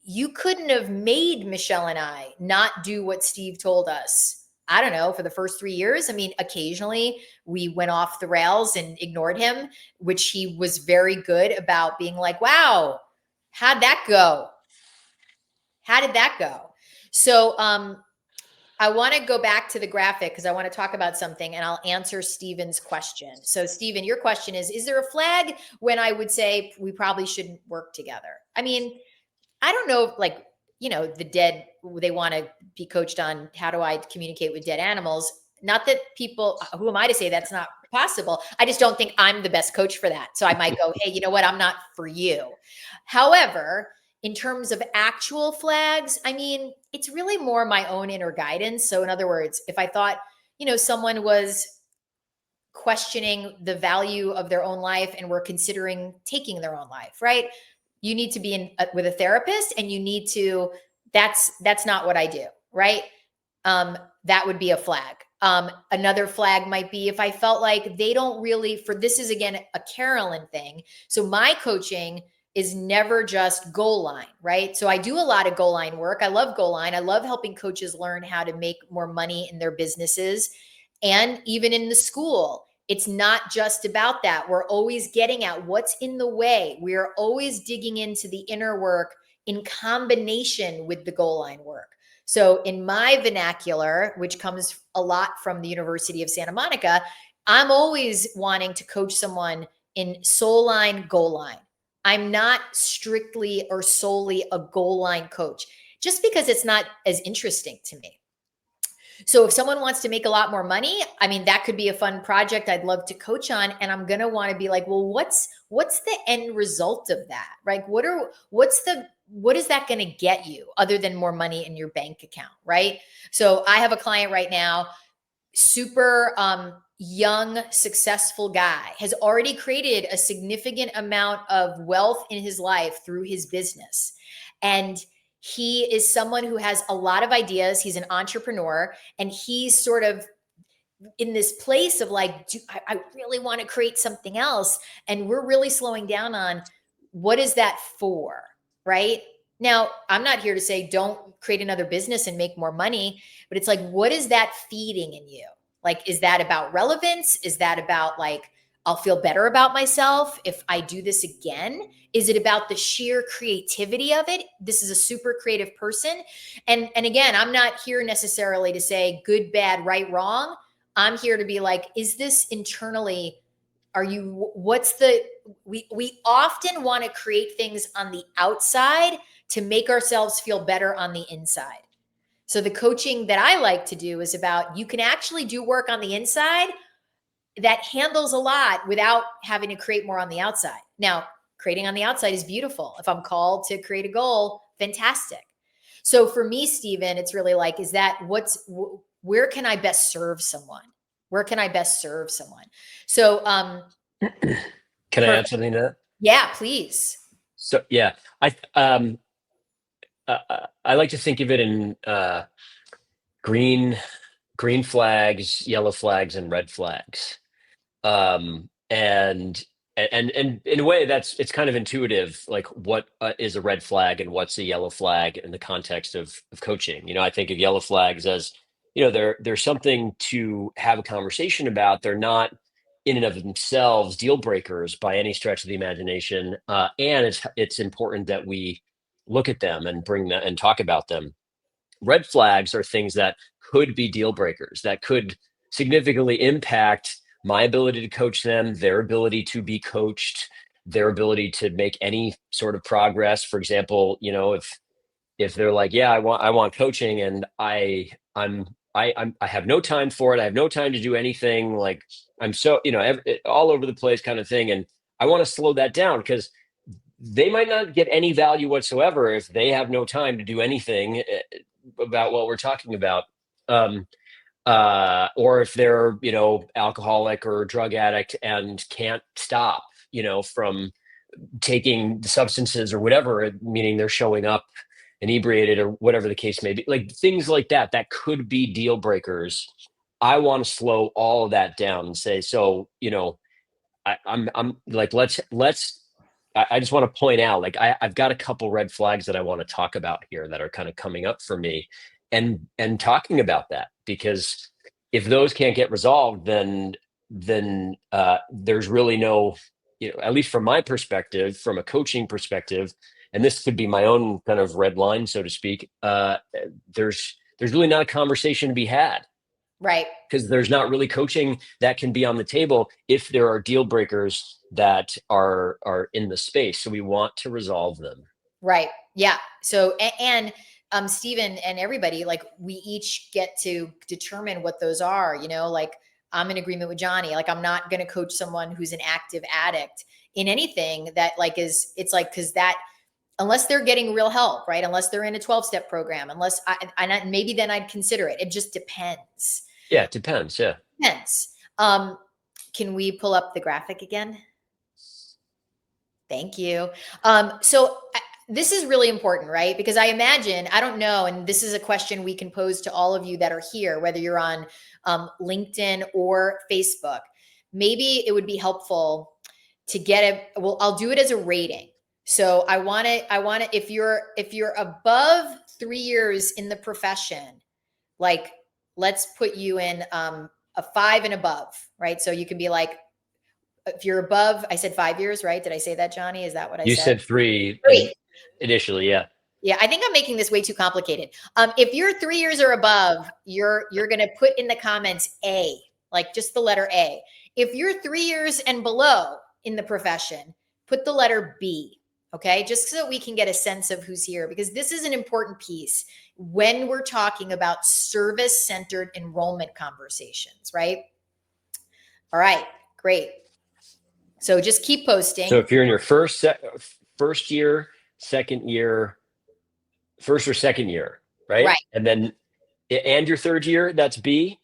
Speaker 1: you couldn't have made Michelle and I not do what Steve told us. I don't know, for the first 3 years. I mean, occasionally we went off the rails and ignored him, which he was very good about being like, wow, how'd that go? How did that go? So I want to go back to the graphic because I want to talk about something, and I'll answer Steven's question. So, Steven, your question is there a flag when I would say we probably shouldn't work together? I mean, I don't know, like, the dead, they want to be coached on how do I communicate with dead animals. Not that people, who am I to say that's not possible? I just don't think I'm the best coach for that. So I might go, hey, you know what? I'm not for you. However, in terms of actual flags, I mean, it's really more my own inner guidance. So, in other words, if I thought, someone was questioning the value of their own life and were considering taking their own life, right? You need to be with a therapist, and you need to, that's not what I do, right? That would be a flag. Another flag might be if I felt like they don't really, for this is again a Carolyn thing. So my coaching is never just goal line, right? So I do a lot of goal line work. I love goal line. I love helping coaches learn how to make more money in their businesses. And even in the school, it's not just about that. We're always getting at what's in the way. We are always digging into the inner work in combination with the goal line work. So, in my vernacular, which comes a lot from the University of Santa Monica, I'm always wanting to coach someone in soul line, goal line. I'm not strictly or solely a goal line coach, just because it's not as interesting to me. So if someone wants to make a lot more money, I mean, that could be a fun project I'd love to coach on. And I'm going to want to be like, well, what's the end result of that? Right? What is that going to get you other than more money in your bank account? Right? So I have a client right now, super young, successful guy, has already created a significant amount of wealth in his life through his business. And he is someone who has a lot of ideas. He's an entrepreneur, and he's sort of in this place of like, I really want to create something else. And we're really slowing down on what is that for, right? Now, I'm not here to say don't create another business and make more money, but it's like, what is that feeding in you? Like, is that about relevance? Is that about like, I'll feel better about myself if I do this again? Is it about the sheer creativity of it? This is a super creative person. And again, I'm not here necessarily to say good, bad, right, wrong. I'm here to be like, is this internally, are you, what's the, we often want to create things on the outside to make ourselves feel better on the inside. So the coaching that I like to do is about, you can actually do work on the inside that handles a lot without having to create more on the outside. Now, creating on the outside is beautiful. If I'm called to create a goal, fantastic. So for me, Stephen, it's really like, is that where can I best serve someone? Where can I best serve someone? So,
Speaker 2: Can I add
Speaker 1: perfect.
Speaker 2: something to that?
Speaker 1: Yeah, please.
Speaker 2: So yeah, I like to think of it in green flags, yellow flags, and red flags. And And in a way, it's kind of intuitive, like what is a red flag and what's a yellow flag in the context of coaching. I think of yellow flags as, they're something to have a conversation about. They're not in and of themselves deal breakers by any stretch of the imagination, and it's important that we look at them and bring them and talk about them. Red flags are things that could be deal breakers, that could significantly impact my ability to coach them, their ability to be coached, their ability to make any sort of progress. For example, if they're like, yeah, I want coaching, and I have no time for it. I have no time to do anything. Like, I'm so, all over the place kind of thing. And I want to slow that down, because they might not get any value whatsoever if they have no time to do anything about what we're talking about. Um, or if they're, alcoholic or drug addict and can't stop, from taking substances or whatever, meaning they're showing up inebriated or whatever the case may be, like things like that, that could be deal breakers. I want to slow all of that down and say, so, I'm like, I just want to point out, like, I've got a couple red flags that I want to talk about here that are kind of coming up for me, and talking about that, because if those can't get resolved, then there's really no, at least from my perspective, from a coaching perspective, and this could be my own kind of red line, so to speak. There's really not a conversation to be had,
Speaker 1: Right.
Speaker 2: because there's not really coaching that can be on the table if there are deal breakers that are in the space. So we want to resolve them.
Speaker 1: Right. Yeah. So, and Stephen and everybody, like, we each get to determine what those are, like, I'm in agreement with Johnny. Like, I'm not going to coach someone who's an active addict in anything that, like, it's like, cause that, unless they're getting real help, right? Unless they're in a 12-step program, unless maybe then I'd consider it. It just depends.
Speaker 2: Yeah. It depends. Yeah.
Speaker 1: Depends. Can we pull up the graphic again? Thank you. So this is really important, right? Because I imagine, I don't know, and this is a question we can pose to all of you that are here, whether you're on LinkedIn or Facebook. Maybe it would be helpful to get well, I'll do it as a rating. So I want to, if you're above 3 years in the profession, like, let's put you in a 5 and above, right? So you can be like, if you're above, I said 5 years, right? Did I say that, Johnny? Is that what I
Speaker 2: You
Speaker 1: said?
Speaker 2: said three,
Speaker 1: 3.
Speaker 2: initially. Yeah.
Speaker 1: Yeah, I think I'm making this way too complicated. If you're 3 years or above, you're going to put in the comments A, like just the letter A. If you're 3 years and below in the profession, put the letter B. Okay, just so we can get a sense of who's here, because this is an important piece when we're talking about service-centered enrollment conversations, right? All right, great. So just keep posting.
Speaker 2: So if you're in your first year, second year, first or second year, right?
Speaker 1: Right.
Speaker 2: And then, and your third year, that's B.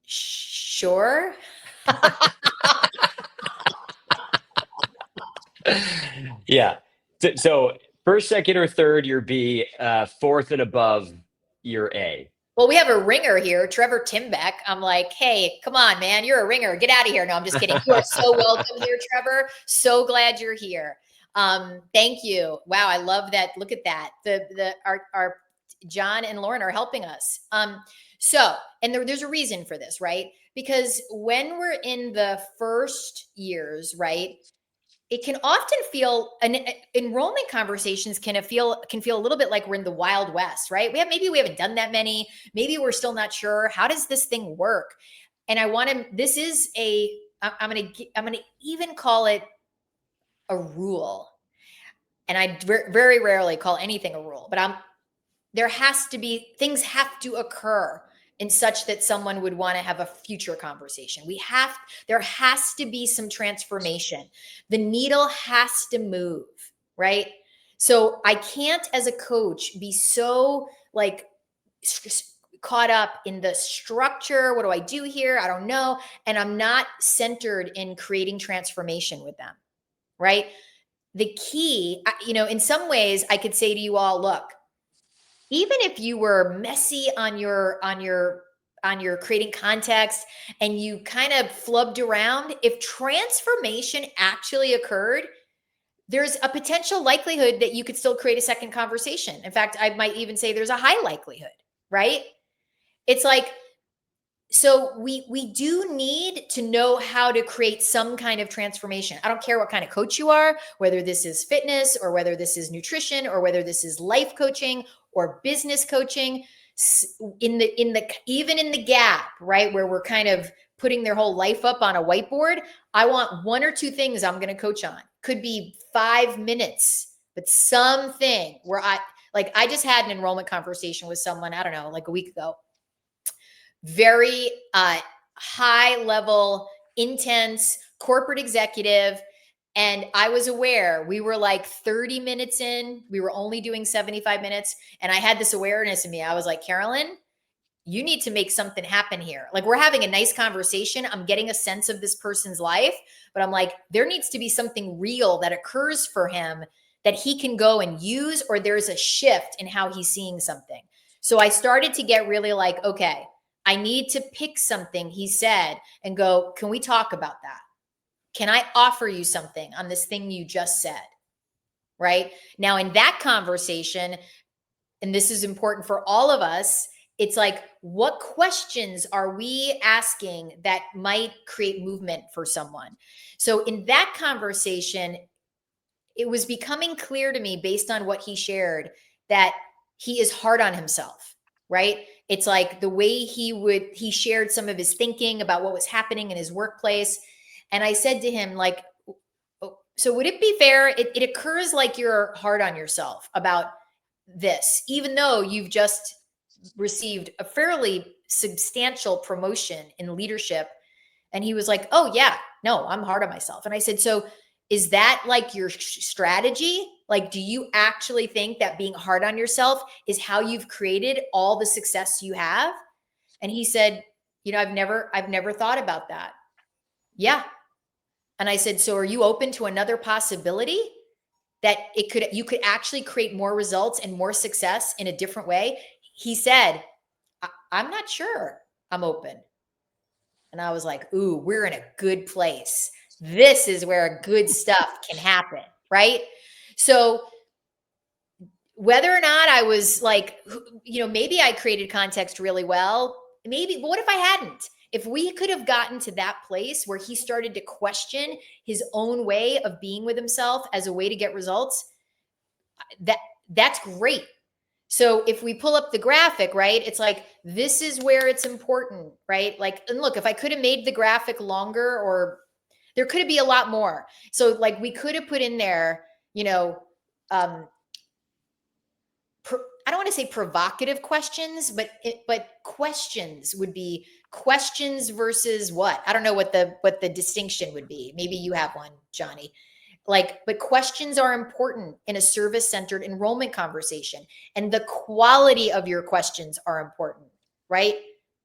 Speaker 1: Sure.
Speaker 2: Yeah. So first, second, or third, you're B. Fourth and above, you're A.
Speaker 1: Well, we have a ringer here, Trevor Timbeck. I'm like, hey, come on, man, you're a ringer. Get out of here. No, I'm just kidding. You are so welcome here, Trevor. So glad you're here. Thank you. Wow, I love that. Look at that. Our John and Lauren are helping us. So, and there's a reason for this, right? Because when we're in the first years, right, it can often feel, enrollment conversations can feel a little bit like we're in the Wild West, right? Maybe we haven't done that many. Maybe we're still not sure. How does this thing work? And this is I'm going to even call it a rule. And I very rarely call anything a rule, but things have to occur in such that someone would want to have a future conversation. There has to be some transformation. The needle has to move, right? So I can't, as a coach, be so like caught up in the structure. What do I do here? I don't know. And I'm not centered in creating transformation with them, right? The key, in some ways I could say to you all, look, even if you were messy on your your creating context and you kind of flubbed around, if transformation actually occurred, there's a potential likelihood that you could still create a second conversation. In fact, I might even say there's a high likelihood, right? It's like, so we do need to know how to create some kind of transformation. I don't care what kind of coach you are, whether this is fitness or whether this is nutrition or whether this is life coaching or business coaching. Even in the gap, right, where we're kind of putting their whole life up on a whiteboard, I want one or two things I'm going to coach on. Could be 5 minutes, but something where I just had an enrollment conversation with someone, I don't know, like a week ago. Very high level, intense corporate executive. And I was aware we were like 30 minutes in, we were only doing 75 minutes. And I had this awareness in me. I was like, Carolyn, you need to make something happen here. Like, we're having a nice conversation. I'm getting a sense of this person's life, but I'm like, there needs to be something real that occurs for him that he can go and use, or there's a shift in how he's seeing something. So I started to get really like, okay, I need to pick something he said and go, can we talk about that? Can I offer you something on this thing you just said? Right now, in that conversation, and this is important for all of us, it's like, what questions are we asking that might create movement for someone? So in that conversation, it was becoming clear to me based on what he shared that he is hard on himself, right? It's like the way he shared some of his thinking about what was happening in his workplace. And I said to him, like, so would it be fair? It occurs like you're hard on yourself about this, even though you've just received a fairly substantial promotion in leadership. And he was like, oh yeah, no, I'm hard on myself. And I said, so is that like your strategy? Like, do you actually think that being hard on yourself is how you've created all the success you have? And he said, I've never thought about that. Yeah. And I said, so are you open to another possibility that you could actually create more results and more success in a different way? He said, I'm not sure I'm open. And I was like, ooh, we're in a good place. This is where good stuff can happen, right? So whether or not I was like, maybe I created context really well, maybe, but what if I hadn't? If we could have gotten to that place where he started to question his own way of being with himself as a way to get results, that's great. So if we pull up the graphic, right, it's like, this is where it's important, right? Like, and look, if I could have made the graphic longer, or there could be a lot more. So like, we could have put in there, I don't want to say provocative questions, but questions would be questions versus what? I don't know what the distinction would be. Maybe you have one, Johnny. But questions are important in a service-centered enrollment conversation, and the quality of your questions are important, right?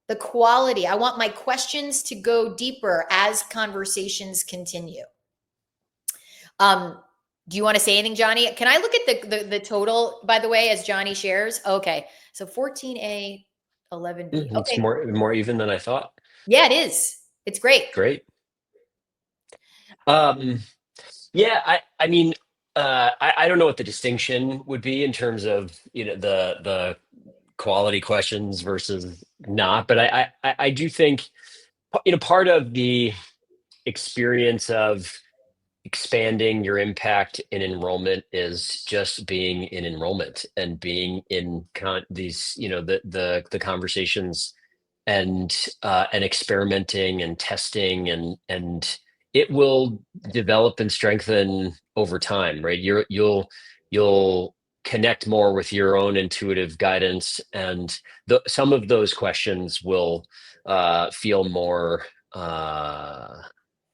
Speaker 1: The quality. I want my questions to go deeper as conversations continue. Do you want to say anything, Johnny? Can I look at the total, by the way, as Johnny shares? Okay. So 14A, 11B.
Speaker 2: It's
Speaker 1: Okay.
Speaker 2: more even than I thought.
Speaker 1: Yeah, it is. It's great.
Speaker 2: Great. Yeah, I mean, I don't know what the distinction would be in terms of, the quality questions versus not, but I do think, part of the experience of expanding your impact in enrollment is just being in enrollment and being in these, the conversations and experimenting and testing, and it will develop and strengthen over time, right? You'll connect more with your own intuitive guidance, and some of those questions will feel more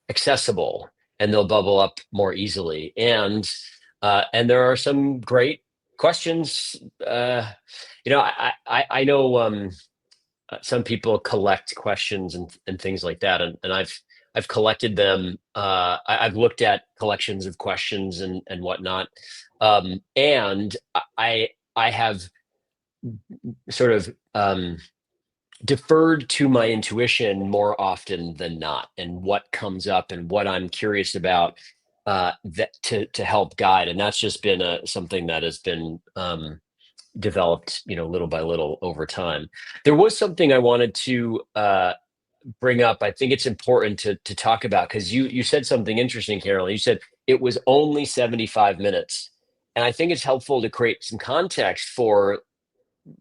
Speaker 2: accessible, and they'll bubble up more easily. And there are some great questions. I know some people collect questions and things like that, and I've collected them. I've looked at collections of questions and whatnot, and I have sort of deferred to my intuition more often than not, and what comes up and what I'm curious about, that to help guide. And that's just been something that has been developed, little by little over time. There was something I wanted to bring up. I think it's important to talk about, because you said something interesting, Carolyn. You said it was only 75 minutes. And I think it's helpful to create some context for,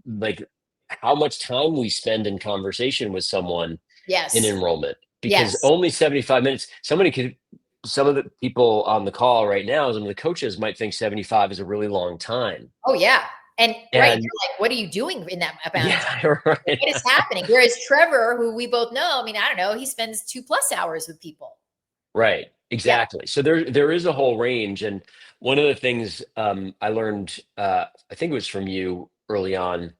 Speaker 2: like, how much time we spend in conversation with someone in
Speaker 1: Yes.
Speaker 2: enrollment, because
Speaker 1: Yes.
Speaker 2: only 75 minutes, some of the people on the call right now, some of the coaches might think 75 is a really long time.
Speaker 1: Oh yeah. And right,
Speaker 2: And
Speaker 1: you're like, what are you doing in that amount of time?
Speaker 2: yeah, right.
Speaker 1: What is happening? Whereas Trevor, who we both know, I mean, I don't know, he spends 2+ hours with people.
Speaker 2: Right,
Speaker 1: Yeah.
Speaker 2: exactly. So there is a whole range, and one of the things I learned, I think it was from you early on,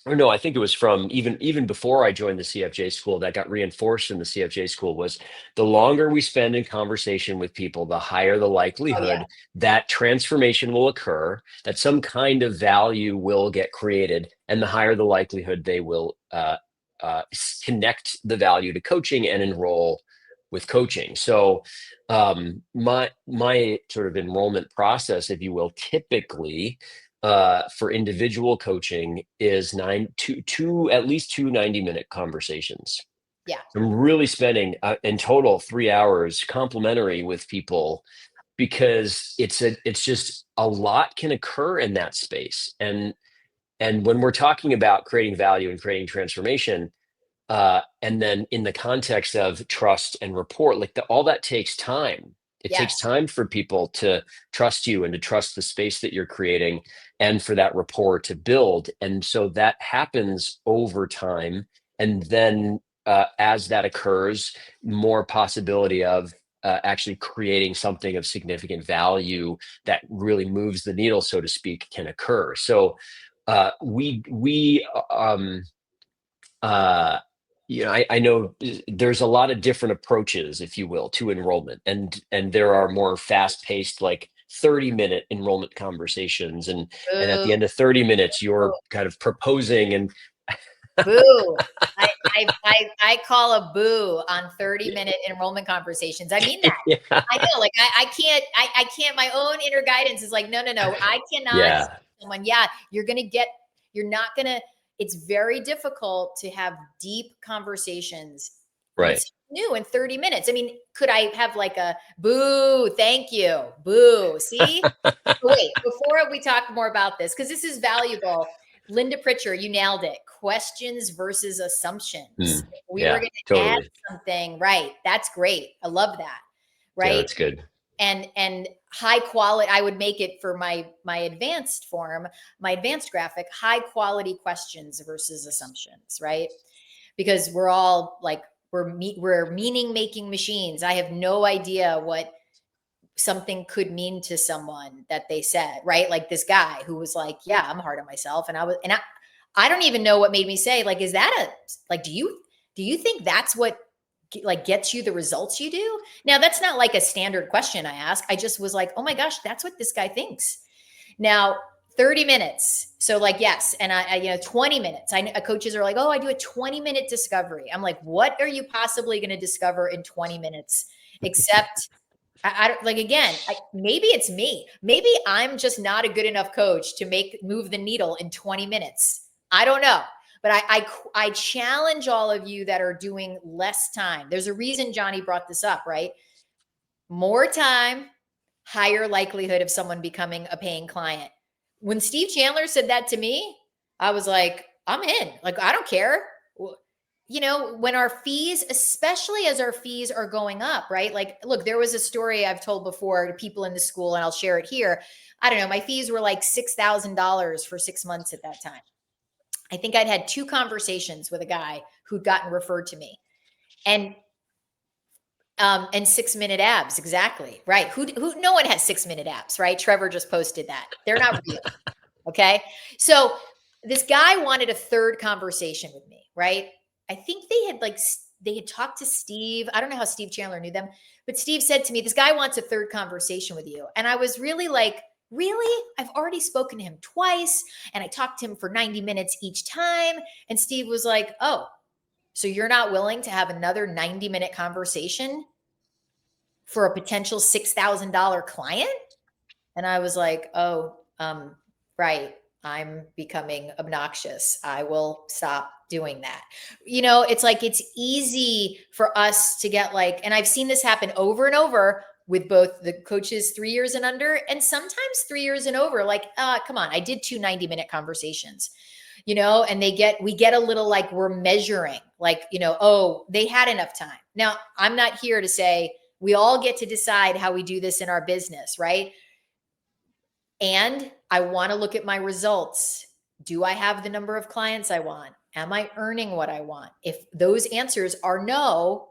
Speaker 2: or no, I think it was from even before I joined the CFJ school, that got reinforced in the CFJ school, was the longer we spend in conversation with people, the higher the
Speaker 1: Oh yeah.
Speaker 2: likelihood that transformation will occur, that some kind of value will get created, and the higher the likelihood they will connect the value to coaching and enroll with coaching. So my sort of enrollment process, if you will, typically for individual coaching is at least two 90-minute conversations.
Speaker 1: Yeah.
Speaker 2: I'm really spending in total 3 hours complimentary with people, because it's just a lot can occur in that space. And when we're talking about creating value and creating transformation, and then in the context of trust and rapport, like all that takes time. It takes
Speaker 1: Yes.
Speaker 2: time for people to trust you and to trust the space that you're creating, and for that rapport to build. And so that happens over time. And then as that occurs, more possibility of actually creating something of significant value that really moves the needle, so to speak, can occur. So we uh, I know there's a lot of different approaches, if you will, to enrollment, and there are more fast-paced, like 30-minute enrollment conversations, and at
Speaker 1: Boo.
Speaker 2: the end of 30 minutes, you're kind of proposing, and
Speaker 1: Boo. I call a boo on 30-minute enrollment conversations. I mean that.
Speaker 2: yeah,
Speaker 1: I know, like I can't, my own inner guidance is like, no, no, no, I cannot say
Speaker 2: yeah,
Speaker 1: to someone, yeah, you're not gonna, it's very difficult to have deep conversations with
Speaker 2: right.
Speaker 1: someone new in 30 minutes. I mean, could I have like a boo, thank you, boo, see? Wait, before we talk more about this, because this is valuable, Linda Pritchard, you nailed it. Questions versus assumptions.
Speaker 2: Hmm.
Speaker 1: If we were
Speaker 2: Yeah,
Speaker 1: going to add
Speaker 2: totally.
Speaker 1: something, right? That's great. I love that.
Speaker 2: Yeah,
Speaker 1: Right.
Speaker 2: that's good.
Speaker 1: And high quality, I would make it for my advanced form, my advanced graphic, high quality questions versus assumptions, right? Because we're all like, we're meaning making machines. I have no idea what something could mean to someone that they said, right? Like this guy who was like, yeah, I'm hard on myself. I don't even know what made me say, like, is that like, do you think that's what like gets you the results you do? Now, that's not like a standard question I ask. I just was like, oh my gosh, that's what this guy thinks. Now, 30 minutes. So like, yes. And I 20 minutes. Coaches are like, oh, I do a 20-minute discovery. I'm like, what are you possibly going to discover in 20 minutes? Except I don't like, again, maybe it's me. Maybe I'm just not a good enough coach to move the needle in 20 minutes. I don't know. But I challenge all of you that are doing less time. There's a reason Johnny brought this up, right? More time, higher likelihood of someone becoming a paying client. When Steve Chandler said that to me, I was like, I'm in. Like, I don't care. When our fees, especially as our fees are going up, right? Like, look, there was a story I've told before to people in the school, and I'll share it here. I don't know. My fees were like $6,000 for 6 months at that time. I think I'd had 2 conversations with a guy who'd gotten referred to me. And 6-minute abs, exactly. Right. Who no one has 6-minute abs, right? Trevor just posted that. They're not real. Okay. So this guy wanted a third conversation with me, right? I think they had talked to Steve. I don't know how Steve Chandler knew them, but Steve said to me, this guy wants a third conversation with you. And I was really like, Really? I've already spoken to him twice and I talked to him for 90 minutes each time. And Steve was like, oh, so you're not willing to have another 90-minute conversation for a potential $6,000 client? And I was like, oh, right. I'm becoming obnoxious. I will stop doing that. It's like it's easy for us to get like, and I've seen this happen over and over with both the coaches 3 years and under, and sometimes 3 years and over, like, come on, I did two 90-minute conversations, and we get a little like we're measuring, like, oh, they had enough time. Now, I'm not here to say we all get to decide how we do this in our business, right? And I want to look at my results. Do I have the number of clients I want? Am I earning what I want? If those answers are no,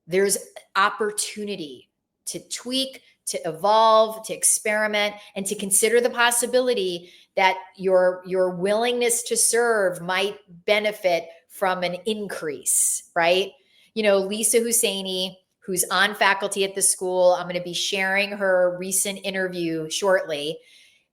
Speaker 1: there's opportunity to tweak, to evolve, to experiment, and to consider the possibility that your willingness to serve might benefit from an increase, right? Lisa Husseini, who's on faculty at the school, I'm going to be sharing her recent interview shortly.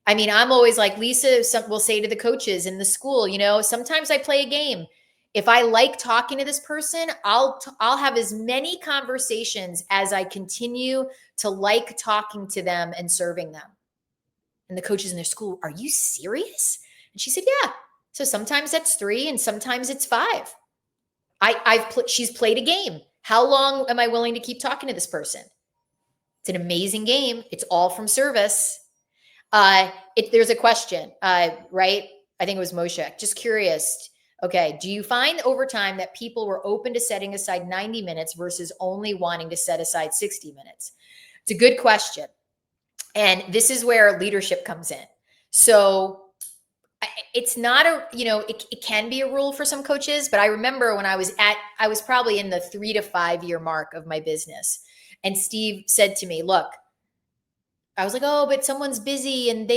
Speaker 1: I mean, I'm always like, Lisa will say to the coaches in the school, sometimes I play a game. If I like talking to this person, I'll have as many conversations as I continue to like talking to them and serving them. And the coaches in their school, are you serious? And she said, yeah. So sometimes that's 3 and sometimes it's 5. She's played a game. How long am I willing to keep talking to this person? It's an amazing game. It's all from service. There's a question, right? I think it was Moshe. Just curious. Okay. Do you find over time that people were open to setting aside 90 minutes versus only wanting to set aside 60 minutes? It's a good question. And this is where leadership comes in. So it's not it can be a rule for some coaches, but I remember when I was probably in the 3 to 5 year mark of my business. And Steve said to me, look, I was like, oh, but someone's busy and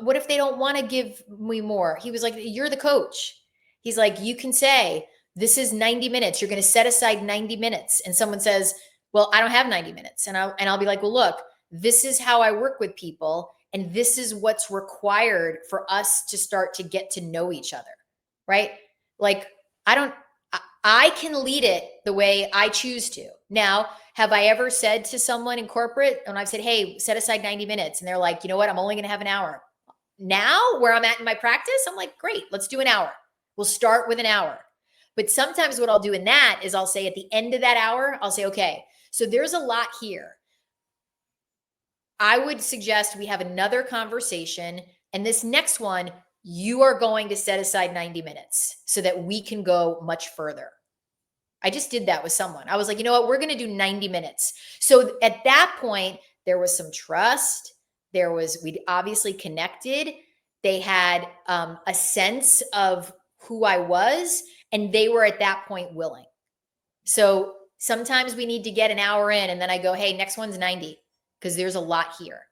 Speaker 1: what if they don't want to give me more? He was like, you're the coach. He's like, you can say, this is 90 minutes. You're going to set aside 90 minutes. And someone says, well, I don't have 90 minutes. And I'll be like, well, look, this is how I work with people. And this is what's required for us to start to get to know each other. Right? Like, I can lead it the way I choose to. Now, have I ever said to someone in corporate, and I've said, hey, set aside 90 minutes. And they're like, you know what? I'm only going to have an hour. Now, where I'm at in my practice, I'm like, great, let's do an hour. We'll start with an hour. But sometimes what I'll do in that is I'll say at the end of that hour, I'll say, okay, so there's a lot here. I would suggest we have another conversation. And this next one, you are going to set aside 90 minutes so that we can go much further. I just did that with someone. I was like, you know what? We're going to do 90 minutes. So at that point, there was some trust. We'd obviously connected. They had a sense of who I was, and they were at that point willing. So sometimes we need to get an hour in, and then I go, hey, next one's 90, because there's a lot here.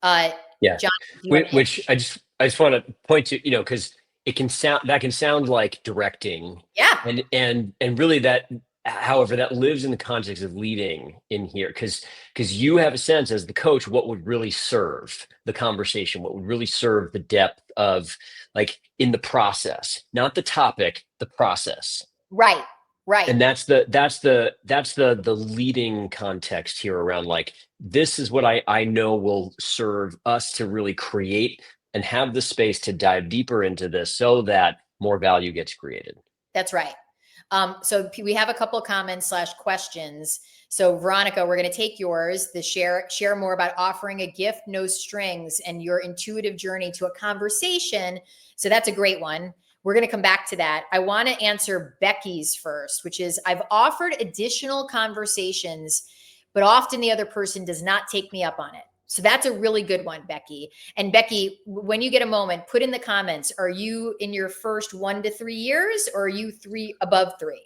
Speaker 2: Yeah.
Speaker 1: John,
Speaker 2: Which I just want to point to, because it can sound like directing.
Speaker 1: Yeah.
Speaker 2: And really that, however, that lives in the context of leading in here, because you have a sense as the coach what would really serve the conversation, what would really serve the depth of, like, in the process, not the topic, the process.
Speaker 1: Right. Right.
Speaker 2: And that's the leading context here around, like, this is what I know will serve us to really create and have the space to dive deeper into this so that more value gets created.
Speaker 1: That's right. So we have a couple of comments / questions. So Veronica, we're going to take yours. The share more about offering a gift, no strings, and your intuitive journey to a conversation. So that's a great one. We're going to come back to that. I want to answer Becky's first, which is I've offered additional conversations, but often the other person does not take me up on it. So that's a really good one, Becky. And Becky, when you get a moment, put in the comments, are you in your first 1 to 3 years, or are you above 3?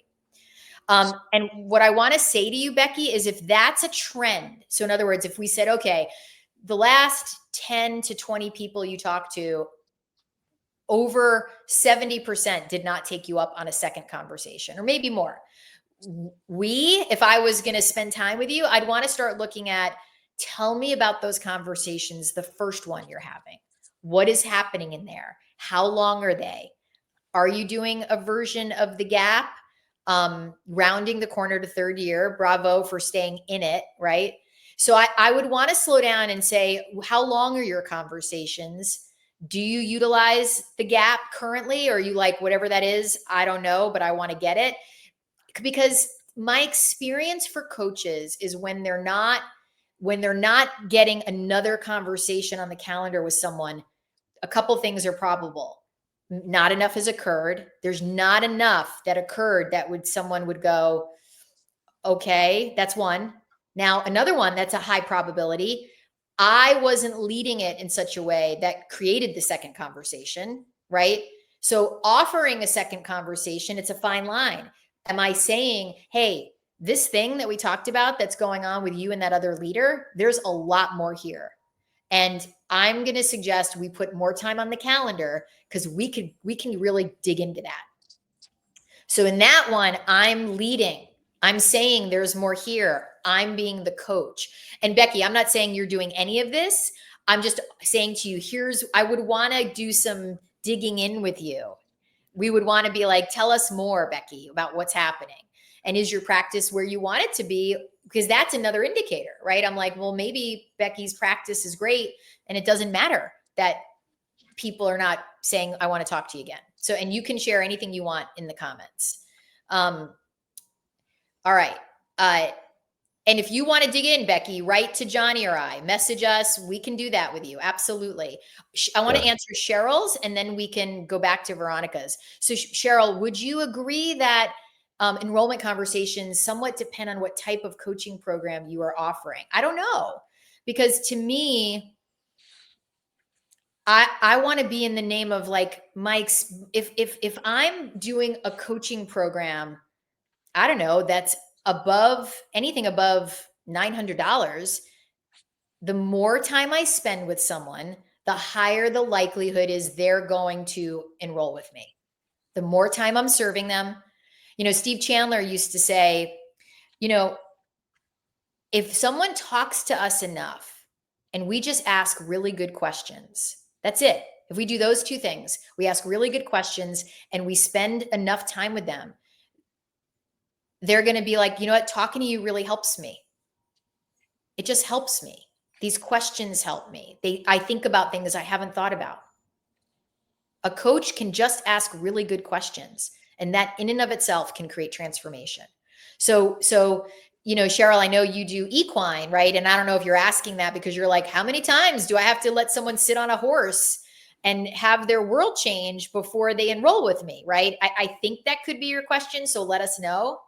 Speaker 1: And what I want to say to you, Becky, is if that's a trend. So in other words, if we said, okay, the last 10 to 20 people you talk to, over 70% did not take you up on a second conversation, or maybe more. If I was going to spend time with you, I'd want to start looking at Tell me about those conversations, the first one you're having. What is happening in there? How long are they? Are you doing a version of the gap? Rounding the corner to third year. Bravo for staying in it, right? So I would want to slow down and say, how long are your conversations? Do you utilize the gap currently? Or are you like, whatever that is, I don't know, but I want to get it? Because my experience for coaches is when they're not getting another conversation on the calendar with someone, a couple things are probable. Not enough has occurred. There's not enough that occurred that someone would go, okay, that's one. Now, another one that's a high probability. I wasn't leading it in such a way that created the second conversation, right? So offering a second conversation, it's a fine line. Am I saying, hey, this thing that we talked about that's going on with you and that other leader, there's a lot more here. And I'm going to suggest we put more time on the calendar because we can really dig into that. So in that one, I'm leading. I'm saying there's more here. I'm being the coach. And Becky, I'm not saying you're doing any of this. I'm just saying to you, I would want to do some digging in with you. We would want to be like, tell us more, Becky, about what's happening. And is your practice where you want it to be? Because that's another indicator, right? I'm like, well, maybe Becky's practice is great and it doesn't matter that people are not saying, I want to talk to you again. So, and you can share anything you want in the comments. All right. And if you want to dig in, Becky, write to Johnny or I, message us. We can do that with you. Absolutely. I want to answer Cheryl's and then we can go back to Veronica's. So Cheryl, would you agree that enrollment conversations somewhat depend on what type of coaching program you are offering? I don't know, because to me, I want to be in the name of like Mike's. If I'm doing a coaching program, I don't know, that's anything above $900, the more time I spend with someone, the higher the likelihood is they're going to enroll with me. The more time I'm serving them. Steve Chandler used to say, if someone talks to us enough and we just ask really good questions, that's it. If we do those two things, we ask really good questions and we spend enough time with them, they're going to be like, you know what? Talking to you really helps me. It just helps me. These questions help me. I think about things I haven't thought about. A coach can just ask really good questions, and that in and of itself can create transformation. So, Cheryl, I know you do equine, right? And I don't know if you're asking that because you're like, how many times do I have to let someone sit on a horse and have their world change before they enroll with me, right? I think that could be your question. So let us know.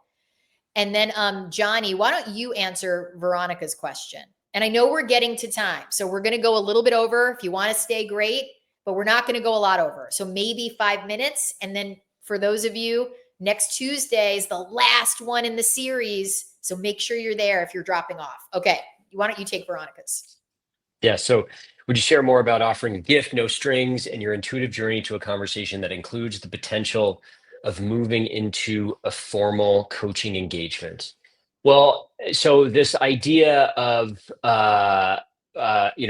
Speaker 1: And then Johnny, why don't you answer Veronica's question? And I know we're getting to time, so we're going to go a little bit over. If you want to stay, great, but we're not going to go a lot over. So maybe 5 minutes. And then for those of you, next Tuesday is the last one in the series. So make sure you're there if you're dropping off. Okay. Why don't you take Veronica's?
Speaker 2: Yeah. So would you share more about offering a gift, no strings, and your intuitive journey to a conversation that includes the potential of moving into a formal coaching engagement? Well, so this idea of,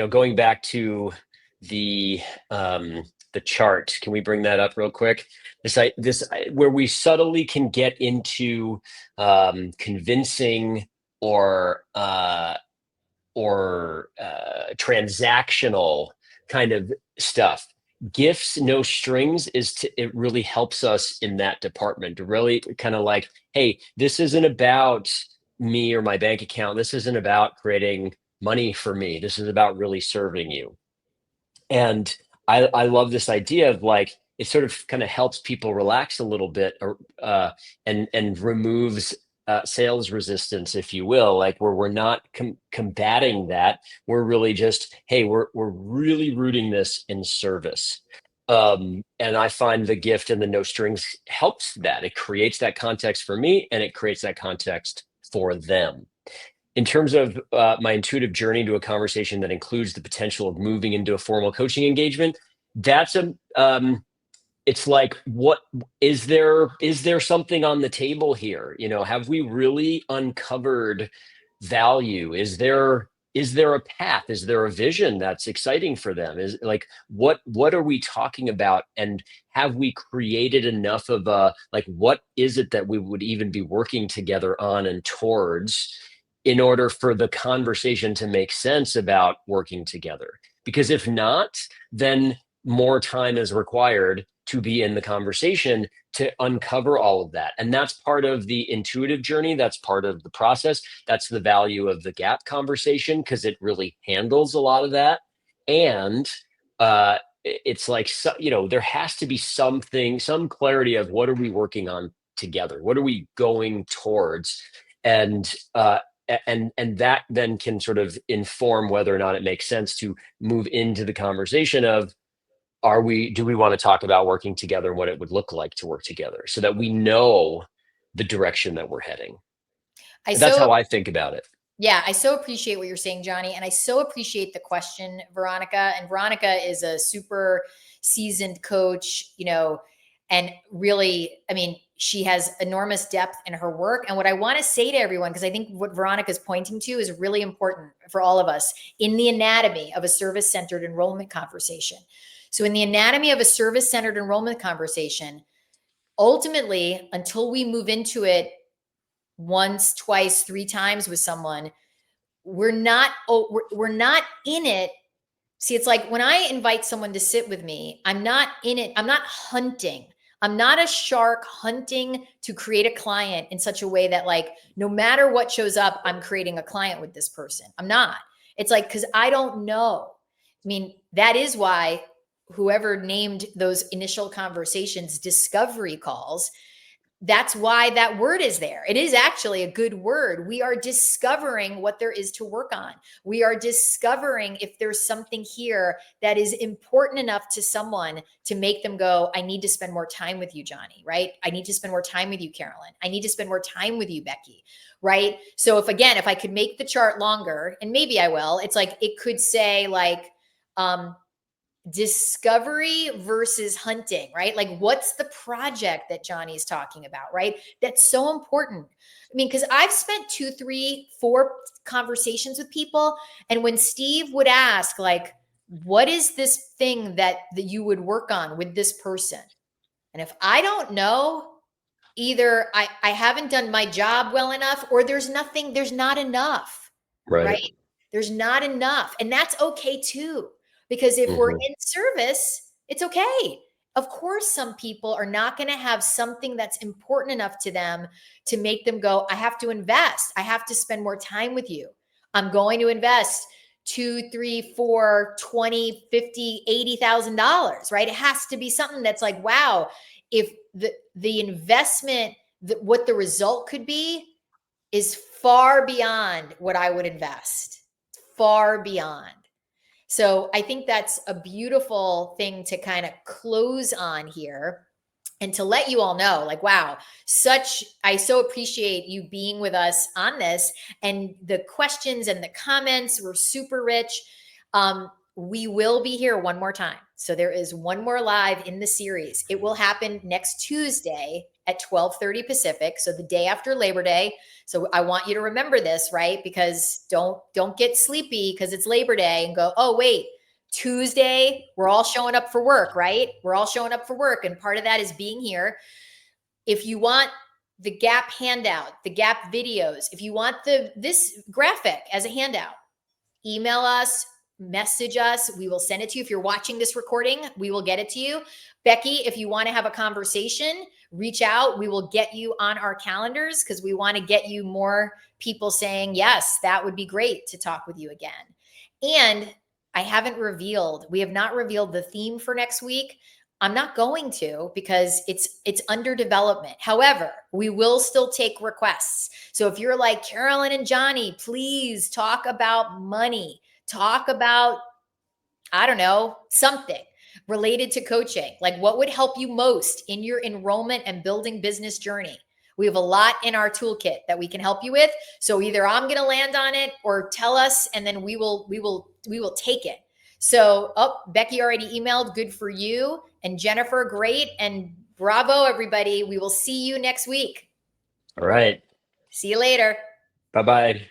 Speaker 2: going back to the chart, can we bring that up real quick? This where we subtly can get into convincing or transactional kind of stuff. Gifts, no strings it really helps us in that department to really kind of like, hey, this isn't about me or my bank account. This isn't about creating money for me. This is about really serving you. And I love this idea of like, it sort of kind of helps people relax a little bit, and removes sales resistance, if you will, like where we're not combating that. We're really just, hey, we're really rooting this in service. And I find the gift and the no strings helps that. It creates that context for me and it creates that context for them. In terms of my intuitive journey to a conversation that includes the potential of moving into a formal coaching engagement, that's it's like, what is there something on the table here? Have we really uncovered value? Is there is there a path? Is there a vision that's exciting for them? Is like, what are we talking about? And have we created enough of a, like, what is it that we would even be working together on and towards in order for the conversation to make sense about working together? Because if not, then more time is required to be in the conversation to uncover all of that. And that's part of the intuitive journey. That's part of the process. That's the value of the gap conversation, because it really handles a lot of that. And it's like, there has to be something, some clarity of what are we working on together? What are we going towards? And and that then can sort of inform whether or not it makes sense to move into the conversation of, do we want to talk about working together and what it would look like to work together, so that we know the direction that we're heading.
Speaker 1: I
Speaker 2: That's
Speaker 1: so
Speaker 2: how I think about it.
Speaker 1: Yeah, I so appreciate what you're saying, Johnny. And I so appreciate the question, Veronica. And Veronica is a super seasoned coach, and really, I mean, she has enormous depth in her work. And what I want to say to everyone, because I think what Veronica is pointing to is really important for all of us in the anatomy of a service centered enrollment conversation. So, in the anatomy of a service centered enrollment conversation, ultimately, until we move into it once, twice, three times with someone, we're not in it. See, it's like when I invite someone to sit with me, I'm not in it. I'm not hunting. I'm not a shark hunting to create a client in such a way that, like, no matter what shows up, I'm creating a client with this person. I'm not. It's like, because I don't know. I mean, that is why whoever named those initial conversations discovery calls, that's why that word is there. It is actually a good word. We are discovering what there is to work on. We are discovering if there's something here that is important enough to someone to make them go, I need to spend more time with you, Johnny, right? I need to spend more time with you, Carolyn. I need to spend more time with you, Becky, right? So if I could make the chart longer, and maybe I will, it's like, it could say like, discovery versus hunting, right? Like, what's the project that Johnny's talking about, right? That's so important. I mean, because I've spent 2, 3, 4 conversations with people. And when Steve would ask, like, what is this thing that you would work on with this person? And if I don't know, either I haven't done my job well enough, or there's not enough, right?
Speaker 2: Right.
Speaker 1: There's not enough. And that's okay too. Because if we're
Speaker 2: Hmm.
Speaker 1: in service, it's okay. Of course, some people are not going to have something that's important enough to them to make them go, I have to invest. I have to spend more time with you. I'm going to invest 2, 3, 4, 20, 50, $80,000, right? It has to be something that's like, wow, if the investment, what the result could be is far beyond what I would invest, far beyond. So I think that's a beautiful thing to kind of close on here, and to let you all know, like, wow, I so appreciate you being with us on this. And the questions and the comments were super rich. We will be here one more time. So there is one more live in the series. It will happen next Tuesday at 12:30 Pacific. So the day after Labor Day. So I want you to remember this, right? Because don't get sleepy because it's Labor Day and go, oh, wait, Tuesday, we're all showing up for work, right? We're all showing up for work. And part of that is being here. If you want the Gap handout, the Gap videos, if you want this graphic as a handout, email us, message us. We will send it to you. If you're watching this recording, we will get it to you. Becky, if you want to have a conversation, reach out. We will get you on our calendars because we want to get you more people saying, yes, that would be great to talk with you again. And we have not revealed the theme for next week. I'm not going to, because it's under development. However, we will still take requests. So if you're like, Carolyn and Johnny, please talk about money, talk about, I don't know, something related to coaching, like what would help you most in your enrollment and building business journey. We have a lot in our toolkit that we can help you with. So either I'm going to land on it or tell us, and then we will take it. So, Becky already emailed. Good for you. And Jennifer, great. And bravo, everybody. We will see you next week.
Speaker 2: All right.
Speaker 1: See you later.
Speaker 2: Bye bye.